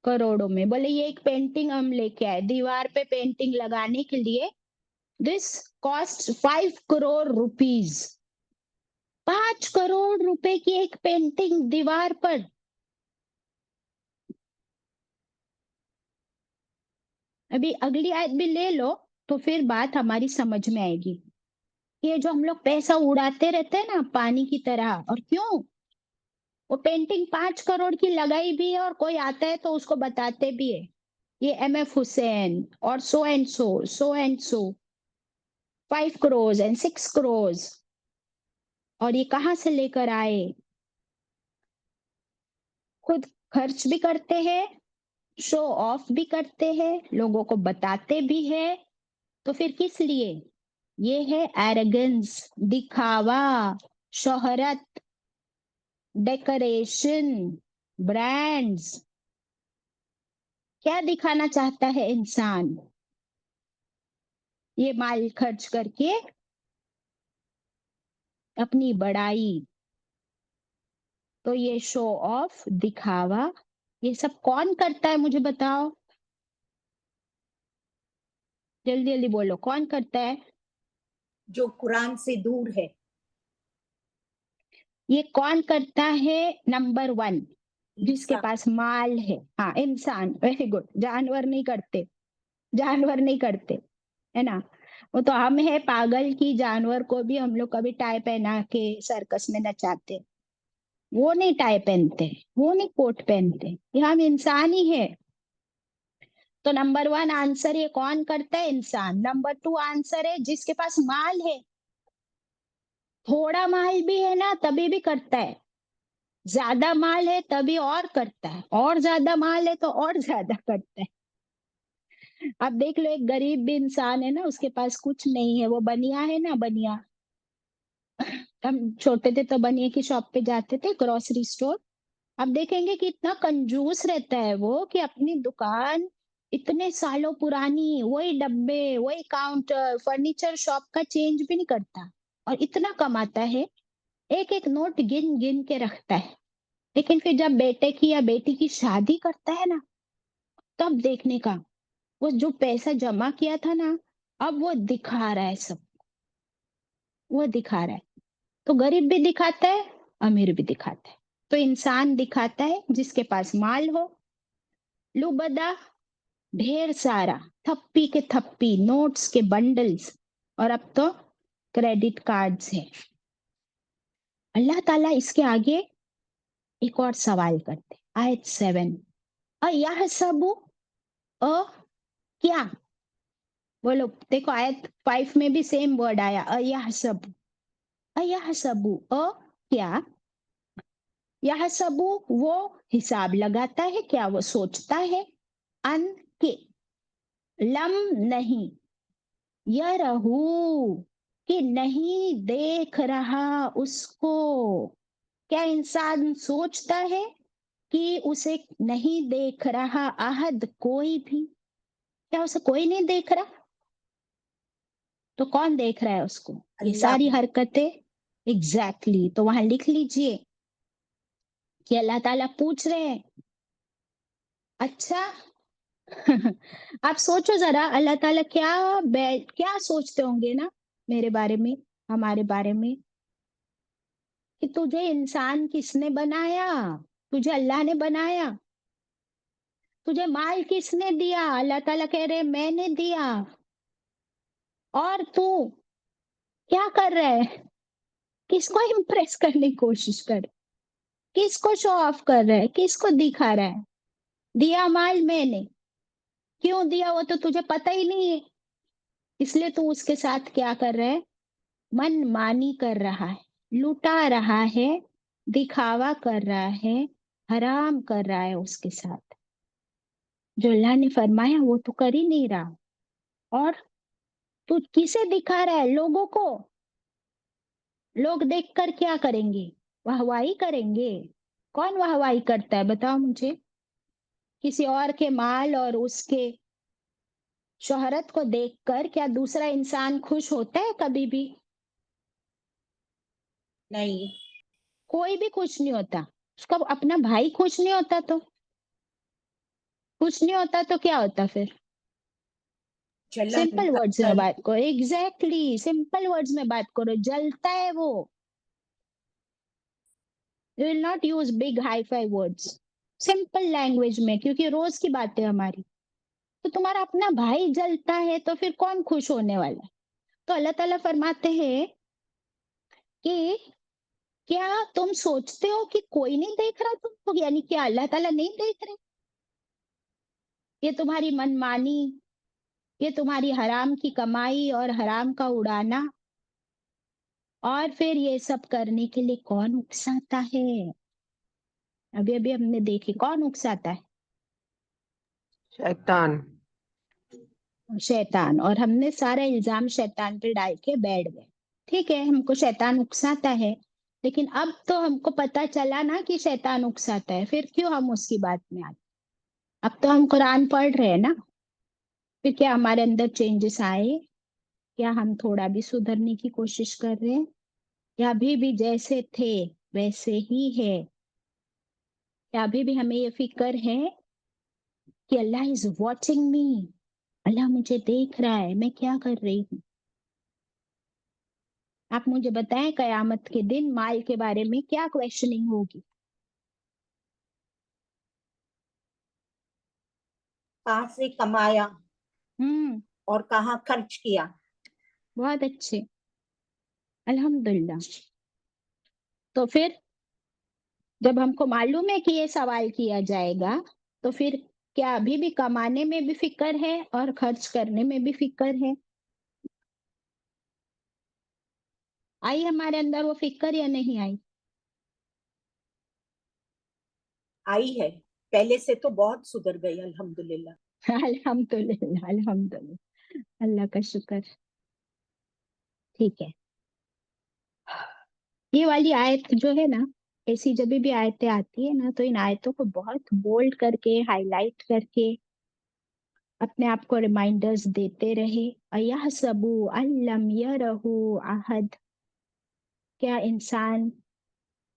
करोड़ों में। बोले ये एक पेंटिंग हम लेके आए, दीवार पे पेंटिंग लगाने के लिए this cost 5 crore rupees, 5 crore रुपए की एक पेंटिंग दीवार पर। अभी अगली आयत भी ले लो तो फिर बात हमारी समझ में आएगी। ये जो हम लोग पैसा उड़ाते रहते हैं ना पानी की तरह, और क्यों, वो पेंटिंग 5 करोड़ की लगाई भी है और कोई आता है तो उसको बताते भी है ये MF हुसैन और so and so 5 crore and 6 crore, और ये कहां से लेकर आए, खुद खर्च भी करते हैं, शो ऑफ भी करते हैं, लोगों को बताते भी है, तो फिर किस लिए, ये है एरोगेंस, दिखावा, शोहरत, डेकोरेशन, ब्रांड्स, क्या दिखाना चाहता है इंसान, ये माल खर्च करके अपनी बड़ाई, तो ये शो ऑफ, दिखावा, ये सब कौन करता है मुझे बताओ, जल्दी जल्दी बोलो, कौन करता है, जो कुरान से दूर है। ये कौन करता है, नंबर 1, जिसके इंसान। पास माल है, हाँ इंसान, वेरी गुड, जानवर नहीं करते, जानवर नहीं करते, है ना, वो तो हम है पागल की, जानवर को भी हम लोग कभी टाई पहना के सर्कस में नचाते, वो नहीं टाई पहनते, वो नहीं कोट पहनते, ये हम इंसान ही है। तो नंबर 1 आंसर ये कौन करता है, इंसान। नंबर 2 आंसर है जिसके पास माल है, थोड़ा माल भी है ना तभी भी करता है, ज्यादा माल है तभी और करता है, और ज्यादा माल है तो और ज्यादा करता है। अब देख लो एक गरीब भी इंसान है ना, उसके पास कुछ नहीं है, वो बनिया है ना, बनिया, हम छोटे थे तो बनिए की शॉप पे जाते थे, ग्रोसरी स्टोर, अब देखेंगे कि इतना कंजूस रहता है वो कि अपनी दुकान इतने सालों पुरानी, वही डब्बे, वही काउंटर, फर्नीचर शॉप का चेंज भी नहीं करता, और इतना कमाता है, एक एक नोट गिन गिन के रखता है, लेकिन फिर जब बेटे की या बेटी की शादी करता है ना, तब देखने का, वो जो पैसा जमा किया था ना, अब वो दिखा रहा है सब, वो दिखा रहा है, तो गरीब भी दिखाता है, अमीर भी दिखाता है, तो इंसान दिखाता है जिसके पास माल हो, लुबदा ढेर सारा, थप्पी के थप्पी, नोट्स के बंडल्स, और अब तो क्रेडिट कार्ड्स है। अल्लाह ताला इसके आगे एक और सवाल करते, आयत 7, यह सब अ क्या, बोलो, देखो आयत 5 में भी सेम वर्ड आया, अयहसबु। अयहसबु, क्या? यहसबु वो हिसाब लगाता है, क्या वो सोचता है? अन के, लम नहीं, यरहू कि नहीं देख रहा उसको। क्या इंसान सोचता है कि उसे नहीं देख रहा? अहद, कोई भी। क्या उसे कोई नहीं देख रहा? तो कौन देख रहा है उसको? ये अल्लाह। सारी हरकतें। एग्जैक्टली, तो वहां लिख लीजिए कि अल्लाह ताला पूछ रहे हैं, अच्छा आप सोचो जरा, अल्लाह ताला क्या सोचते होंगे ना मेरे बारे में, हमारे बारे में, कि तुझे इंसान किसने बनाया? तुझे अल्लाह ने बनाया। तुझे माल किसने दिया? अल्लाह ताला कह रहे मैंने दिया। और तू क्या कर रहा है? किसको इम्प्रेस करने की कोशिश कर? किसको शो ऑफ कर रहा है? किसको दिखा रहा है? दिया माल मैंने। क्यों दिया वो तो तुझे पता ही नहीं है, इसलिए तू उसके साथ क्या कर रहा है? मनमानी कर रहा है, लुटा रहा है, दिखावा कर रहा है, हराम कर रहा है उसके साथ। जो अल्लाह ने फरमाया वो तो कर ही नहीं रहा। और तू किसे दिखा रहा है? लोगों को। लोग देखकर क्या करेंगे? वाहवाही करेंगे। कौन वाहवाही करता है बताओ मुझे? किसी और के माल और उसके शोहरत को देखकर क्या दूसरा इंसान खुश होता है कभी भी? नहीं। कोई भी खुश नहीं होता। उसका अपना भाई खुश नहीं होता तो? खुश नहीं होता तो क्या होता फिर? जलन, सिंपल वर्ड्स में अक्ल। बात करो। एग्जैक्टली, सिंपल वर्ड्स में बात करो। जलता है वो। You will not use big hi fi words, simple language में, क्योंकि रोज की बात है हमारी। तो तुम्हारा अपना भाई जलता है तो फिर कौन खुश होने वाला है? तो अल्लाह ताला फरमाते हैं कि क्या तुम सोचते हो कि कोई नहीं देख रहा तुमको? यानी क्या अल्लाह ताला नहीं देख रहे? ये तुम्हारी मनमानी, ये तुम्हारी हराम की कमाई और हराम का उड़ाना, और फिर ये सब करने के लिए कौन उकसाता है? अभी अभी हमने देखे कौन उकसाता है? शैतान। शैतान। और हमने सारा इल्जाम शैतान पे डाल के बैठ गए। ठीक है, हमको शैतान उकसाता है, लेकिन अब तो हमको पता चला ना कि शैतान उकसाता है, फिर क्यों हम उसकी बात में आते? अब तो हम कुरान पढ़ रहे हैं ना, फिर क्या हमारे अंदर चेंजेस आए? क्या हम थोड़ा भी सुधरने की कोशिश कर रहे हैं, या अभी भी जैसे थे वैसे ही है? या अभी भी हमें ये फिक्र है कि अल्लाह इज वॉचिंग मी, अल्लाह मुझे देख रहा है मैं क्या कर रही हूँ? आप मुझे बताएं, कयामत के दिन माल के बारे में क्या क्वेश्चनिंग होगी? कहाँ से कमाया हम्म। और कहाँ खर्च किया। बहुत अच्छे, अल्हम्दुलिल्लाह। तो फिर जब हमको मालूम है कि ये सवाल किया जाएगा, तो फिर क्या अभी भी कमाने में भी फिक्र है और खर्च करने में भी फिक्र है? आई हमारे अंदर वो फिक्र या नहीं आई? आई है। पहले से तो बहुत सुधर गई अल्हम्दुलिल्लाह। अल्हम्दुलिल्लाह, अल्हम्दुलिल्लाह, अल्लाह का शुक्र। ठीक है, ये वाली आयत जो है ना, ऐसी जब भी आयतें आती है ना, तो इन आयतों को बहुत बोल्ड करके, हाईलाइट करके अपने आप को रिमाइंडर्स देते रहे। अयहसबु अल्लम यरहु अहद, क्या इंसान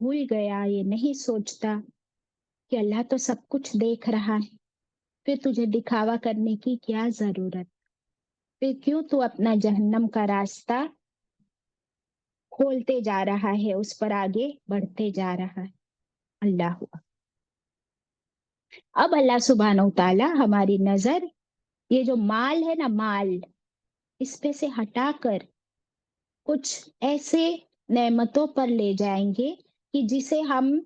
भूल गया, ये नहीं सोचता कि अल्लाह तो सब कुछ देख रहा है? फिर तुझे दिखावा करने की क्या जरूरत? फिर क्यों तू अपना जहन्नम का रास्ता खोलते जा रहा है, उस पर आगे बढ़ते जा रहा है? अल्लाह। अब अल्लाह सुब्हानहू तआला हमारी नजर ये जो माल है ना, माल, इस पे से हटाकर कुछ ऐसे नेमतों पर ले जाएंगे कि जिसे हम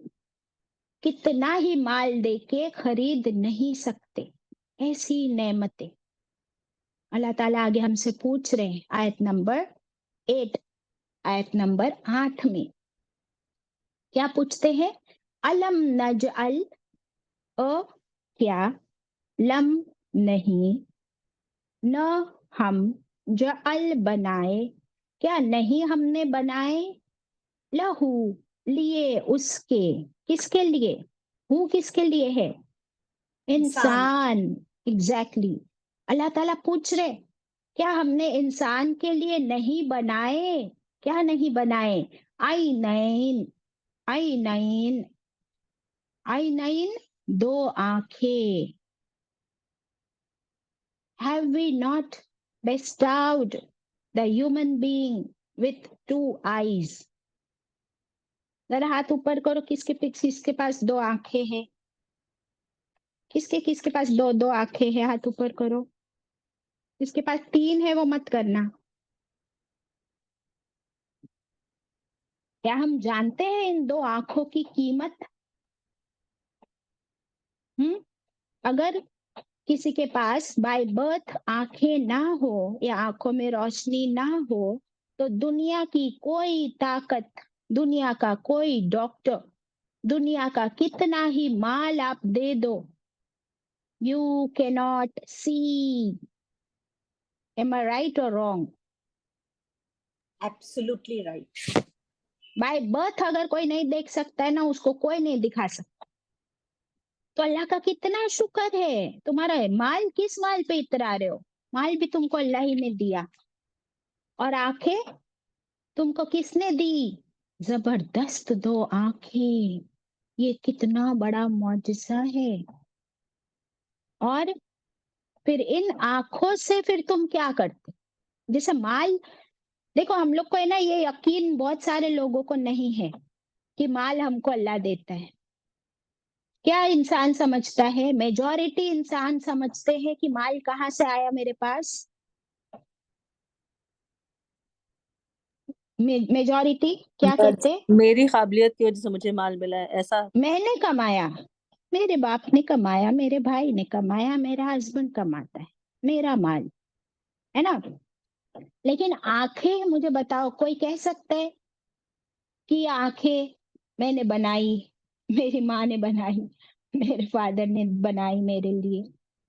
कितना ही माल देके खरीद नहीं सकते। ऐसी नेमतें, अल्लाह ताला आगे हमसे पूछ रहे हैं आयत नंबर 8, आयत नंबर 8 में क्या पूछते हैं? अलम नजअल, अ क्या, लम नहीं, न हम, जअल बनाए, क्या नहीं हमने बनाए, लहू लिए उसके, किसके लिए, हु किसके लिए है, इंसान, एग्जैक्टली। अल्लाह ताला पूछ रहे क्या हमने इंसान के लिए नहीं बनाए, क्या नहीं बनाए, आई नैन, आई नैन, आई नैन, दो आंखें, have we not bestowed the human being with two eyes? जरा हाथ ऊपर करो, किसके किसके पास दो आंखें हैं, किसके किसके पास दो दो आंखें हैं, हाथ ऊपर करो। जिसके पास 3 है वो मत करना। क्या हम जानते हैं इन दो आंखों की कीमत? अगर किसी के पास बाय बर्थ आंखें ना हो या आंखों में रोशनी ना हो तो दुनिया की कोई ताकत, दुनिया का कोई डॉक्टर, दुनिया का कितना ही माल आप दे दो, you can not see. Am I right और wrong? Absolutely right. By birth अगर कोई नहीं देख सकता है ना, उसको कोई नहीं दिखा सकता। तो अल्लाह का कितना शुक्र है, तुम्हारा माल किस माल पे इतरा रहे हो, माल भी तुमको अल्लाह ही ने दिया। और आंखें तुमको किसने दी? जबरदस्त दो आंखें, ये कितना बड़ा मौजज़ा है। और फिर इन आंखों से फिर तुम क्या करते? जैसे माल, देखो हम लोग को है ना, ये यकीन बहुत सारे लोगों को नहीं है कि माल हमको अल्लाह देता है। क्या इंसान समझता है? मेजॉरिटी इंसान समझते हैं कि माल कहाँ से आया मेरे पास? मेजॉरिटी क्या कहते? मेरी काबिलियत की वजह से मुझे माल मिला है, ऐसा। मैंने कमाया, मेरे बाप ने कमाया, मेरे भाई ने कमाया, मेरा हस्बैंड कमाता है, मेरा माल है ना। लेकिन आंखें, मुझे बताओ, कोई कह सकता है कि ये आंखें मैंने बनाई, मेरी माँ ने बनाई, मेरे फादर ने बनाई मेरे लिए,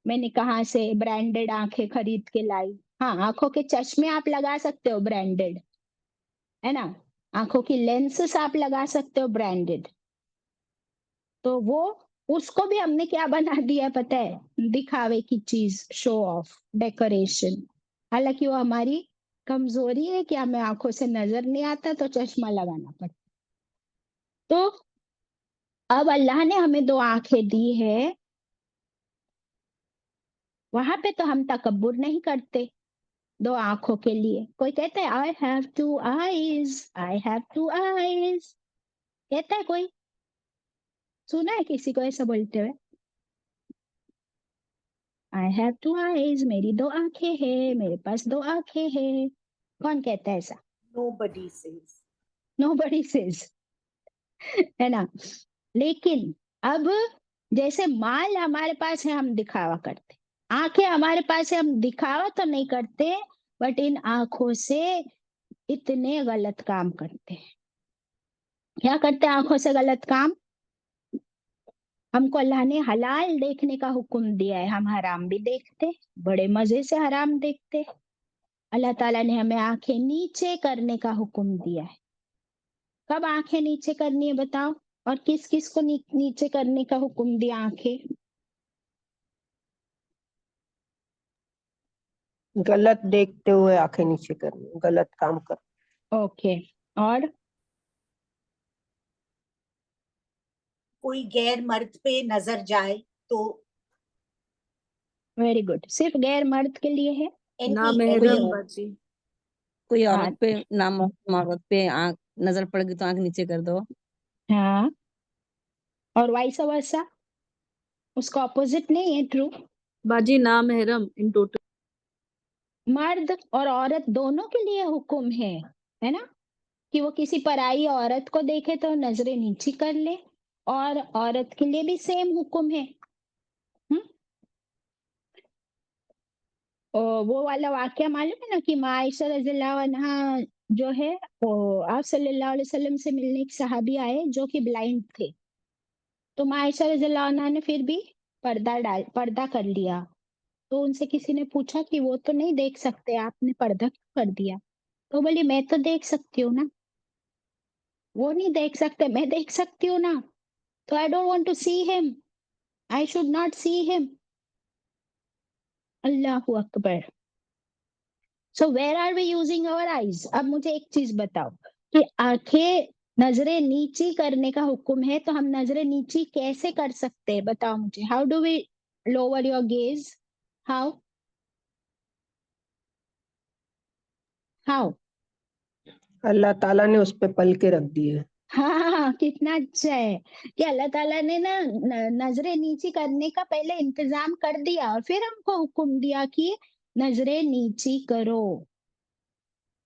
मैंने कहाँ से ब्रांडेड आंखें खरीद के लाई? हाँ, आंखों के चश्मे आप लगा सकते हो ब्रांडेड, है ना, आंखों की लेंसेस आप लगा सकते हो ब्रांडेड। तो वो, उसको भी हमने क्या बना दिया पता है? दिखावे की चीज, शो ऑफ, डेकोरेशन। हालांकि वो हमारी कमजोरी है कि हमें आंखों से नजर नहीं आता तो चश्मा लगाना पड़ता। तो अब अल्लाह ने हमें दो आंखें दी है, वहां पे तो हम तकब्बुर नहीं करते दो आंखों के लिए। कोई कहता है I have two eyes, I have two eyes, कहता है कोई? सुना है किसी को ऐसा बोलते हुए? आई हैव टू आईज, मेरी दो आंखें हैं, मेरे पास दो आंखें हैं, कौन कहता है ऐसा? Nobody says. नोबडी सेज, है ना। लेकिन अब जैसे माल हमारे पास है, हम दिखावा करते, आंखें हमारे पास है, हम दिखावा तो नहीं करते, बट इन आंखों से इतने गलत काम करते हैं। क्या करते हैं आंखों से गलत काम? हमको अल्लाह ने हलाल देखने का हुक्म दिया है, हम हराम भी देखते, बड़े मजे से हराम देखते। अल्लाह ताला ने हमें आंखें नीचे करने का हुक्म दिया है। कब आंखें नीचे करनी है बताओ? और किस किस को नीचे करने का हुक्म दिया आंखें? गलत देखते हुए आंखें नीचे करनी, गलत काम कर। ओके, और कोई गैर मर्द पे नजर जाए तो वेरी गुड, सिर्फ गैर मर्द के लिए है? ना any महरम बाजी, कोई हाँ, औरत पे, ना मोहतरम औरत पे आंख नजर पड़ गई तो आंख नीचे कर दो। हाँ, और वाइस वर्सा, उसका ऑपोजिट नहीं है ट्रू? बाजी ना महरम इन टोटल। मर्द और औरत दोनों के लिए हुक्म है ना, कि वो किसी पराई औरत को देखे तो नजरें नीची कर ले, और औरत के लिए भी सेम हुक्म है। हम्म? वो वाला वाकया मालूम है ना कि माँ आयशा रज़ियल्लाहु अन्हा जो है वो आप सल्लल्लाहु अलैहि वसल्लम से मिलने एक सहाबी आए जो कि ब्लाइंड थे। तो माँ आयशा रज़ियल्लाहु अन्हा ने फिर भी पर्दा कर लिया। तो उनसे किसी ने पूछा कि वो तो नहीं देख सकते, आपने पर्दा क्यों कर दिया? तो बोली मैं तो देख सकती हूँ ना, वो नहीं देख सकते, मैं देख सकती हूँ ना। तो I don't want to see him, I should not see him. अल्लाहू अकबर। So where are we using our eyes? अब मुझे एक चीज बताओ कि आंखें नजरें नीची करने का हुक्म है, तो हम नजरें नीची कैसे कर सकते हैं? बताओ मुझे। How do we lower your gauge? How? How? Allah ताला ने उस पे पल के रख दिए। हाँ, कितना अच्छा है कि अल्लाह ताला ने ना नजरें नीची करने का पहले इंतजाम कर दिया और फिर हमको हुक्म दिया कि नजरें नीची करो,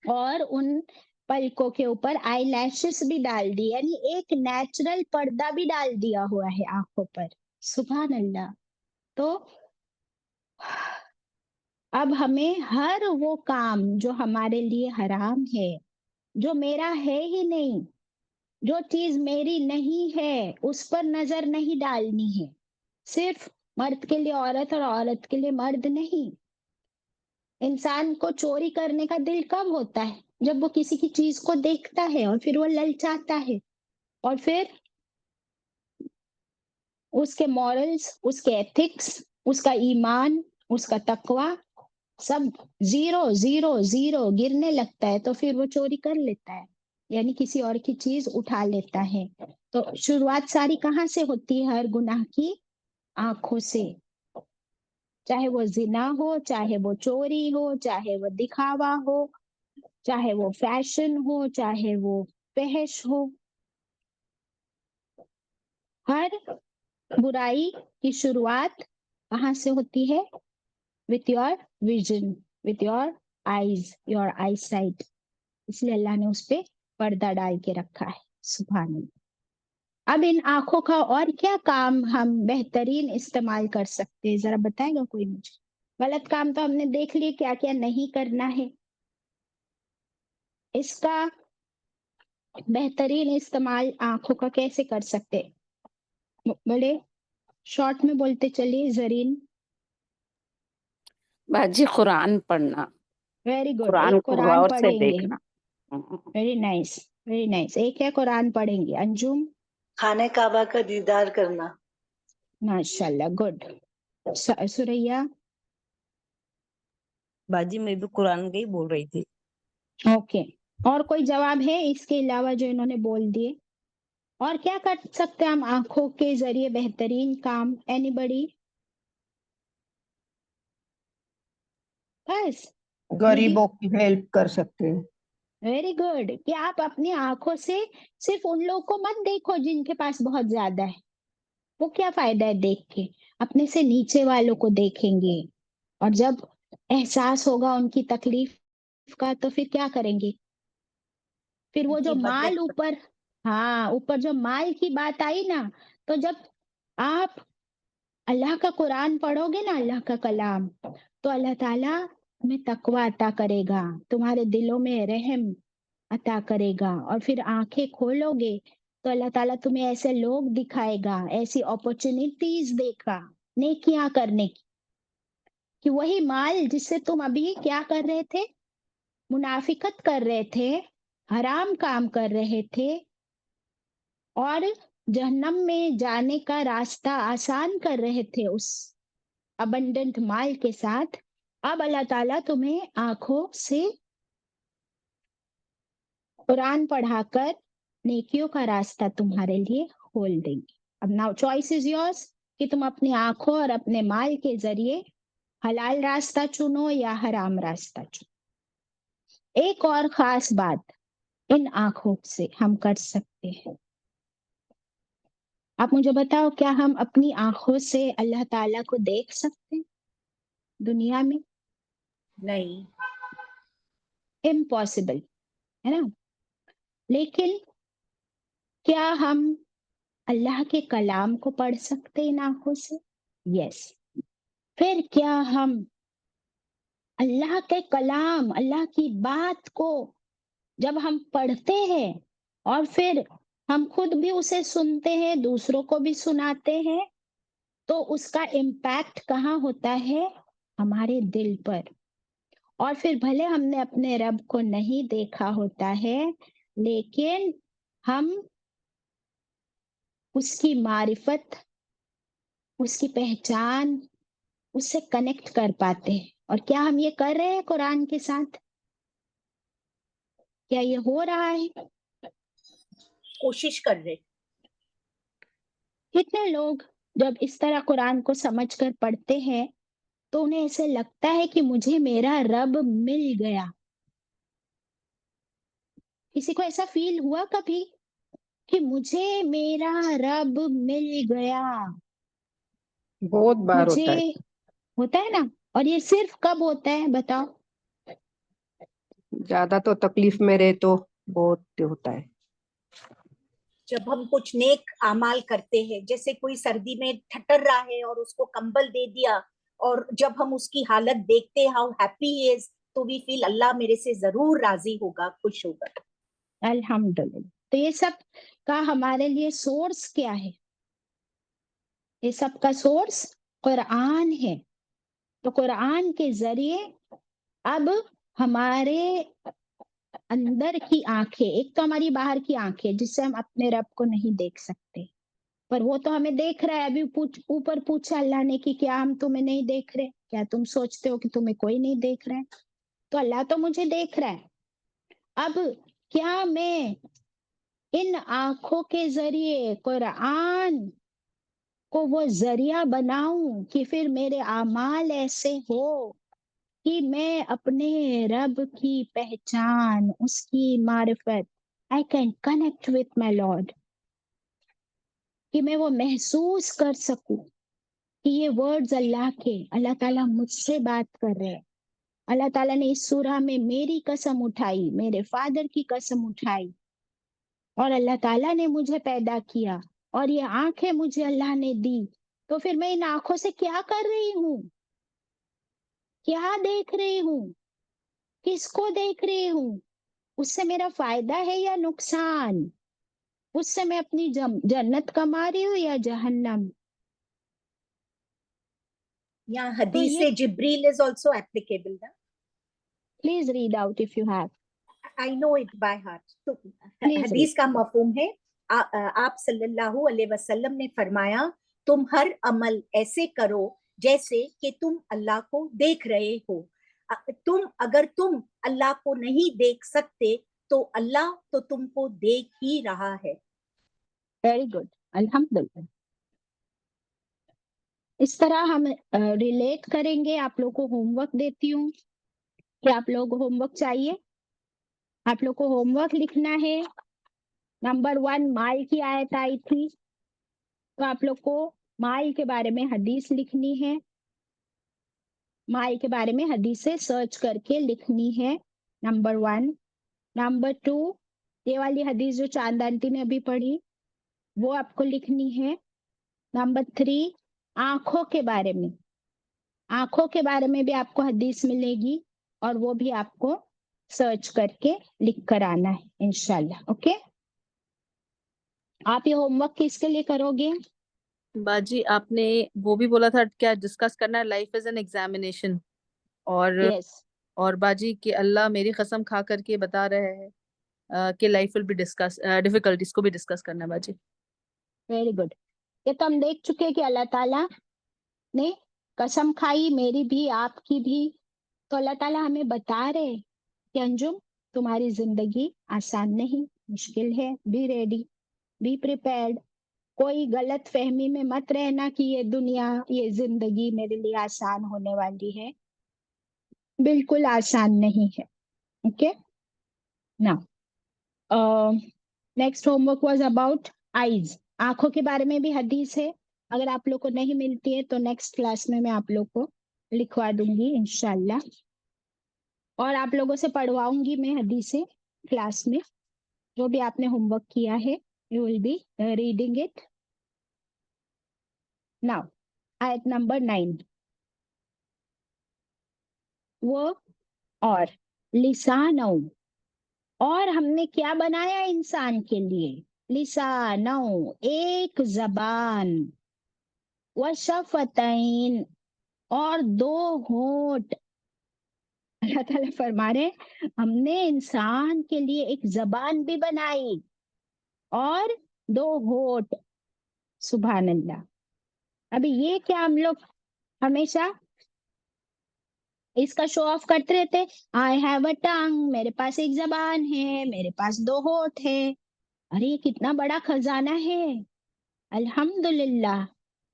और उन पलकों के ऊपर आई लैशेस भी डाल दी, यानी एक नेचुरल पर्दा भी डाल दिया हुआ है आंखों पर। सुभान अल्लाह। तो अब हमें हर वो काम जो हमारे लिए हराम है, जो मेरा है ही नहीं, जो चीज मेरी नहीं है, उस पर नजर नहीं डालनी है। सिर्फ मर्द के लिए औरत और औरत के लिए मर्द नहीं। इंसान को चोरी करने का दिल कब होता है? जब वो किसी की चीज को देखता है और फिर वो ललचाता है, और फिर उसके मॉरल्स, उसके एथिक्स, उसका ईमान, उसका तकवा सब ज़ीरो, ज़ीरो, ज़ीरो गिरने लगता है, तो फिर वो चोरी कर लेता है, यानी किसी और की चीज़ उठा लेता है। तो शुरुआत सारी कहाँ से होती है हर गुनाह की? आँखों से। चाहे वो ज़िना हो, चाहे वो चोरी हो, चाहे वो दिखावा हो, चाहे वो फैशन हो, चाहे वो फ़हश हो। हर बुराई की शुरुआत कहाँ से होती है? With your vision, with your eyes, your I site. इसलिए अल्लाह ने उस पे पर्दा डाल के रखा है। सुभान अल्लाह। अब इन आंखों का और क्या काम हम बेहतरीन इस्तेमाल कर सकते हैं, जरा बताएगा कोई मुझे? गलत काम तो हमने देख लिए क्या क्या नहीं करना है, इसका बेहतरीन इस्तेमाल आंखों का कैसे कर सकते हैं? बड़े शॉर्ट में बोलते चलिए जरीन। बाजी कुरान पढ़ना, वेरी गुड, कुरान एक को कुरान गौर से पढ़ेंगे। देखना। Very nice, very nice. एक है कुरान पढ़ेंगे। अंजुम? खाने काबा का दीदार करना। माशाल्लाह, गुड। सुरैया? बाजी मैं भी कुरान का ही बोल रही थी। ओके। और कोई जवाब है इसके अलावा जो इन्होंने बोल दिए? और क्या कर सकते हैं हम आंखों के जरिए बेहतरीन काम? एनीबडी? बस? दीदी? गरीबों की हेल्प कर सकते हैं। वेरी गुड कि आप अपनी आंखों से सिर्फ उन लोगों को मत देखो जिनके पास बहुत ज्यादा है, वो क्या फायदा है देख के? अपने से नीचे वालों को देखेंगे, और जब एहसास होगा उनकी तकलीफ का तो फिर क्या करेंगे? फिर वो जो जी माल मदद। ऊपर, हाँ ऊपर जो माल की बात आई ना, तो जब आप अल्लाह का कुरान पढ़ोगे ना, अल्लाह का कलाम, तो अल्लाह ताला तुम्हें तकवा अता करेगा, तुम्हारे दिलों में रहम अता करेगा, और फिर आंखें खोलोगे तो अल्लाह ताला तुम्हें ऐसे लोग दिखाएगा, ऐसी अपॉर्चुनिटीज देगा नेकियां करने की, कि वही माल जिससे तुम अभी क्या कर रहे थे? मुनाफिकत कर रहे थे, हराम काम कर रहे थे, और जहन्नम में जाने का रास्ता आसान कर रहे थे उस अबंडेंट माल के साथ। अब अल्लाह ताला तुम्हें आंखों से कुरान पढ़ाकर नेकियों का रास्ता तुम्हारे लिए खोल देंगे। अब नाउ चॉइस इज योर्स कि तुम अपनी आंखों और अपने माल के जरिए हलाल रास्ता चुनो या हराम रास्ता चुनो। एक और खास बात इन आंखों से हम कर सकते हैं। आप मुझे बताओ, क्या हम अपनी आंखों से अल्लाह ताला को देख सकते हैं दुनिया में? नहीं। इम्पॉसिबल है ना? लेकिन क्या हम अल्लाह के कलाम को पढ़ सकते हैं इन आंखों से? यस। फिर क्या हम अल्लाह के कलाम, अल्लाह की बात को जब हम पढ़ते हैं और फिर हम खुद भी उसे सुनते हैं, दूसरों को भी सुनाते हैं, तो उसका इम्पैक्ट कहाँ होता है? हमारे दिल पर। और फिर भले हमने अपने रब को नहीं देखा होता है, लेकिन हम उसकी मारिफत, उसकी पहचान, उससे कनेक्ट कर पाते हैं। और क्या हम ये कर रहे हैं कुरान के साथ? क्या ये हो रहा है? कोशिश कर रहे। कितने लोग जब इस तरह कुरान को समझकर पढ़ते हैं तो उन्हें ऐसे लगता है कि मुझे मेरा रब मिल गया। किसी को ऐसा फील हुआ कभी कि मुझे मेरा रब मिल गया? बहुत बार होता है। मुझे होता है ना। और ये सिर्फ कब होता है बताओ? ज्यादा तो तकलीफ में रहे तो बहुत होता है। जब हम कुछ नेक अमाल करते हैं, जैसे कोई सर्दी में ठटर रहा है और उसको कंबल दे दिया, और जब हम उसकी हालत देखते हैं हाउ हैप्पी इज, तो वी फील अल्लाह मेरे से जरूर राजी होगा, खुश होगा। अल्हम्दुलिल्लाह। तो ये सब का हमारे लिए सोर्स क्या है? ये सब का सोर्स कुरान है। तो कुरान के जरिए अब हमारे अंदर की आंखें, एक तो हमारी बाहर की आंखें जिससे हम अपने रब को नहीं देख सकते, पर वो तो हमें देख रहा है। अभी ऊपर पूछा अल्लाह ने कि क्या हम तुम्हें नहीं देख रहे? क्या तुम सोचते हो कि तुम्हें कोई नहीं देख रहा है? तो अल्लाह तो मुझे देख रहा है। अब क्या मैं इन आंखों के जरिए कुरान को वो जरिया बनाऊं कि फिर मेरे आमाल ऐसे हो कि मैं अपने रब की पहचान, उसकी मारिफत, I can connect with my lord, कि मैं वो महसूस कर सकूं कि ये वर्ड्स अल्लाह के, अल्लाह ताला मुझसे बात कर रहे हैं। अल्लाह ताला ने इस सूरह में मेरी कसम उठाई, मेरे फादर की कसम उठाई, और अल्लाह ताला ने मुझे पैदा किया और ये आंखें मुझे अल्लाह ने दी। तो फिर मैं इन आंखों से क्या कर रही हूँ? क्या देख रही हूँ? किसको देख रही हूँ? उससे मेरा फायदा है या नुकसान? उससे मैं अपनी जन्नत कमा रही हूँ या जहन्नम? यहाँ तो हदीस ये जिब्रील इज आल्सो एप्लीकेबल ना। Please read out if you have. I know it by heart. तो प्लीज रीड। हदीस का मफहूम है, आप सल्लल्लाहु अलैहि वसल्लम ने फरमाया, तुम हर अमल ऐसे करो जैसे कि तुम अल्लाह को देख रहे हो। तुम अल्लाह को नहीं देख सकते तो अल्लाह तो तुमको देख ही रहा है। वेरी गुड, अल्हम्दुलिल्लाह। इस तरह हम रिलेट करेंगे। आप लोग को होमवर्क देती हूँ कि आप लोग होमवर्क चाहिए। आप लोग को होमवर्क लिखना है। नंबर 1 माल की आयत आई थी, तो आप लोग को माल के बारे में हदीस लिखनी है। माल के बारे में हदीसें सर्च करके लिखनी है, नंबर 1। नंबर 2, ये वाली हदीस जो चांद आंटी ने अभी पढ़ी वो आपको लिखनी है। नंबर 3, आंखों के बारे में, आंखों के बारे में भी आपको हदीस मिलेगी और वो भी आपको सर्च करके लिख कर आना है इंशाल्लाह। ओके, आप ये होमवर्क किसके लिए करोगे? बाजी आपने वो भी बोला था क्या डिस्कस करना है, लाइफ इज एन एग्जामिनेशन। और यस, और बाजी कि अल्लाह मेरी कसम खा करके बता रहे हैं कि life will be discuss, difficulties को भी डिस्कस करना है बाजी। Very good. ये तो हम देख चुके कि अल्लाह ताला ने कसम खाई, मेरी भी आपकी भी। तो अल्लाह ताला हमें बता रहे कि अंजुम, तुम्हारी जिंदगी आसान नहीं, मुश्किल है। Be ready, be prepared. कोई गलत फहमी में मत रहना कि ये दुनिया, ये जिंदगी मेरे लिए आसान होने वाली है। बिल्कुल आसान नहीं है। Okay, now next homework was about eyes. आंखों के बारे में भी हदीस है। अगर आप लोग को नहीं मिलती है तो नेक्स्ट क्लास में मैं आप लोग को लिखवा दूंगी इंशाल्लाह, और आप लोगों से पढ़वाऊंगी मैं हदीसें क्लास में। जो भी आपने होमवर्क किया है, you will be reading it. Now आयत नंबर 9। वो और लिसानो, और हमने क्या बनाया इंसान के लिए, लिसानो एक जबान, व शफतैन और दो होंठ। अल्लाह ताला फरमा रहे हमने इंसान के लिए एक जबान भी बनाई और दो होंठ। सुभान अल्लाह। अभी ये क्या हम लोग हमेशा इसका शो ऑफ करते रहते, आई हैव अ टंग, मेरे पास एक जबान है, मेरे पास दो होंठ है। अरे ये कितना बड़ा खजाना है, अल्हम्दुलिल्लाह।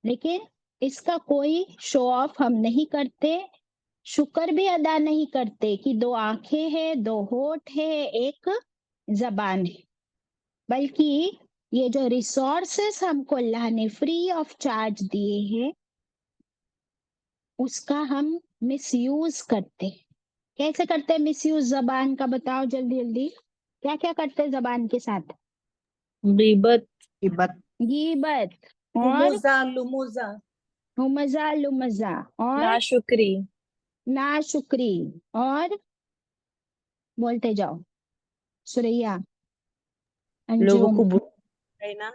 लेकिन इसका कोई शो ऑफ हम नहीं करते, शुक्र भी अदा नहीं करते कि दो आंखें हैं, दो होंठ है, एक जबान है। बल्कि ये जो रिसोर्सेस हमको अल्लाह ने फ्री ऑफ चार्ज दिए हैं उसका हम मिसयूज करते हैं। कैसे करते हैं मिसयूज जबान का, बताओ जल्दी जल्दी। क्या क्या करते हैं जबान के साथ? गीबत, गीबत और हुमुजा लुमुजा, हुमजा लुमजा और नाशुक्री, नाशुक्री और बोलते जाओ सुरैया, लोगों अंजुम। को बुरा कहना,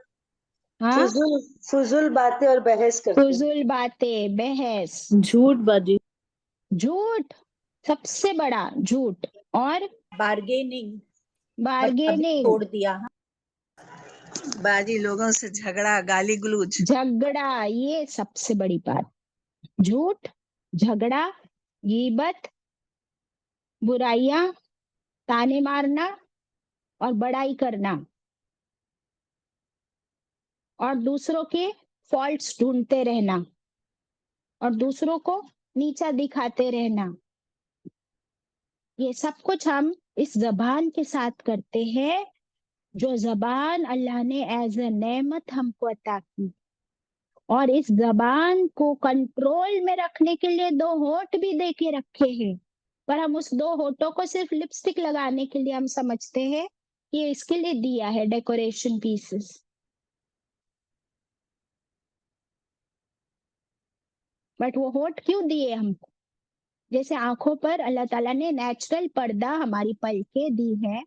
हाँ, फुजूल फुजूल बातें और बहस करते हैं। फजूल बातें, बहस, झूठबाजी, झूठ, सबसे बड़ा झूठ, और बार्गेनिंग, मतलब अभी बार्गेनिंग, तोड़ दिया, हाँ। बाजी, लोगों से झगड़ा, गाली गलौज, झगड़ा, ये सबसे बड़ी बात। झूठ, झगड़ा, गीबत, बुराइयां, ताने मारना और बड़ाई करना और दूसरों के फॉल्ट्स ढूंढते रहना और दूसरों को नीचा दिखाते रहना, ये सब कुछ हम इस जबान के साथ करते हैं जो जबान अल्लाह ने एज ए नेमत हमको अता की। और इस जबान को कंट्रोल में रखने के लिए दो होंठ भी दे के रखे हैं, पर हम उस दो होठों को सिर्फ लिपस्टिक लगाने के लिए हम समझते हैं कि ये इसके लिए दिया है, डेकोरेशन पीसेस। बट वो होठ क्यों दिए हमको? जैसे आंखों पर अल्लाह ताला ने नेचुरल पर्दा हमारी पलकें दी है,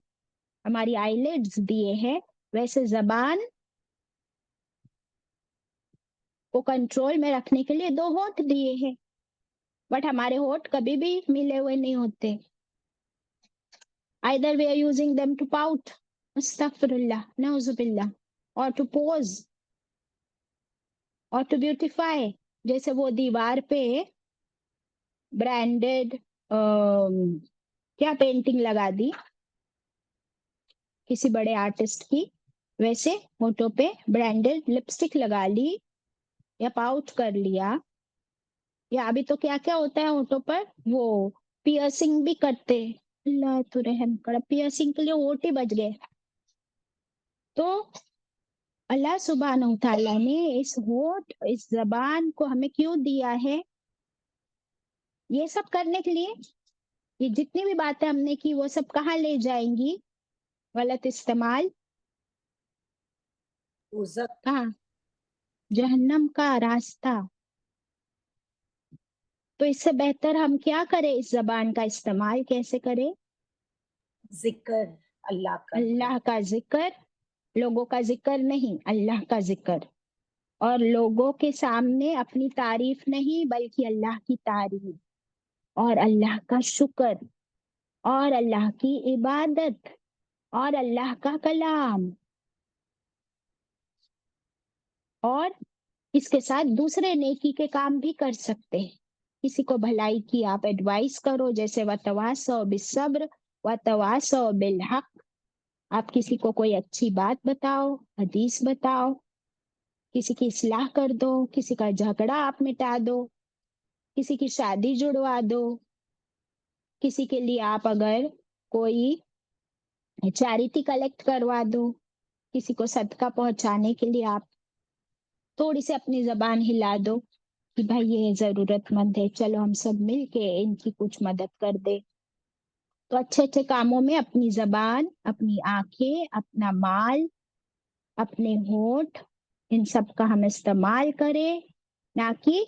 हमारी आईलिड्स दिए हैं, वैसे जबान को कंट्रोल में रखने के लिए दो होठ दिए हैं। बट हमारे होठ कभी भी मिले हुए नहीं होते। Either we are using them to pout, astaghfirullah, nauzubillah, or to pose, or to beautify. जैसे वो दीवार पे ब्रांडेड क्या पेंटिंग लगा दी किसी बड़े आर्टिस्ट की, वैसे होठों पे ब्रांडेड लिपस्टिक लगा ली या पाउट कर लिया, या अभी तो क्या क्या होता है होठों पर, वो पियर्सिंग भी करते। अल्लाह तो रहम कर, पियर्सिंग के लिए होठ ही बच गए। तो अल्लाह सुब्हानहू तआला ने इस होठ, इस जबान को हमें क्यों दिया है? ये सब करने के लिए। ये जितनी भी बातें हमने की वो सब कहाँ ले जाएंगी? गलत इस्तेमाल, कहाँ? जहन्नम का रास्ता। तो इससे बेहतर हम क्या करें? इस जबान का इस्तेमाल कैसे करें? जिक्र, अल्लाह का, अल्लाह का जिक्र, लोगों का जिक्र नहीं, अल्लाह का जिक्र। और लोगों के सामने अपनी तारीफ नहीं बल्कि अल्लाह की तारीफ और अल्लाह का शुक्र और अल्लाह की इबादत और अल्लाह का कलाम। और इसके साथ दूसरे नेकी के काम भी कर सकते हैं। किसी को भलाई की आप एडवाइस करो, जैसे वतवासौ बिस्सब्र वतवासौ बिल हक। आप किसी को कोई अच्छी बात बताओ, हदीस बताओ, किसी की इस्लाह कर दो, किसी का झगड़ा आप मिटा दो, किसी की शादी जुड़वा दो, किसी के लिए आप अगर कोई चैरिटी कलेक्ट करवा दो, किसी को सदका पहुंचाने के लिए आप थोड़ी सी अपनी जबान हिला दो कि भाई ये जरूरतमंद है, चलो हम सब मिलके इनकी कुछ मदद कर दे। तो अच्छे अच्छे कामों में अपनी जबान, अपनी आंखें, अपना माल, अपने होठ, इन सब का हम इस्तेमाल करें, ना कि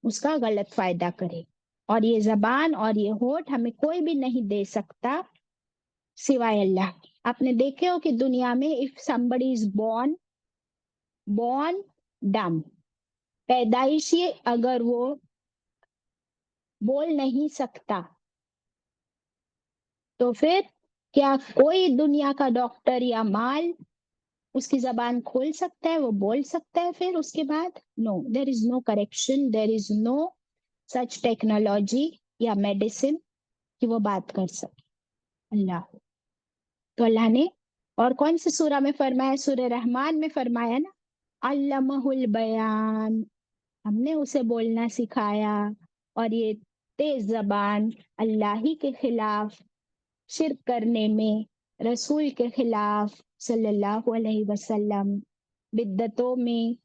उसका गलत फायदा करें। और ये जबान और ये होठ हमें कोई भी नहीं दे सकता सिवाय अल्लाह के। आपने देखे हो कि दुनिया में if somebody is born dumb, पैदाइशी अगर वो बोल नहीं सकता तो फिर क्या कोई दुनिया का डॉक्टर या माल उसकी जबान खोल सकता है, वो बोल सकता है फिर उसके बाद? No, there is no correction, there is no such technology या मेडिसिन कि वो बात कर सके। अल्लाह, तो अल्लाह ने और कौन सी सूरा में फरमाया? सूरह रहमान में फरमाया ना, अल्लमहुल बयान, हमने उसे बोलना सिखाया। और ये तेज जबान अल्लाह ही के खिलाफ, शिर्क करने में, रसूल के खिलाफ सल्लल्लाहु अलैहि वसल्लम, बिद्दतों में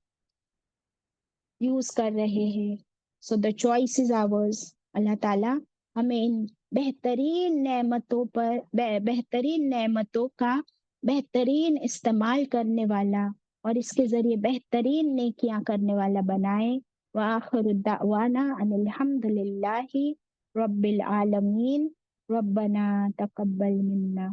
यूज कर रहे हैं। So the choice is ours. अल्लाह ताला हमें इन बेहतरीन नेमतों पर बेहतरीन नेमतों का बेहतरीन इस्तेमाल करने वाला और इसके जरिए बेहतरीन नेकियां करने वाला बनाए। व आखिरु दावाना अनिल हम्दुलिल्लाहि रब्बिल आलमीन। रब्बना तकब्बल मिन्ना।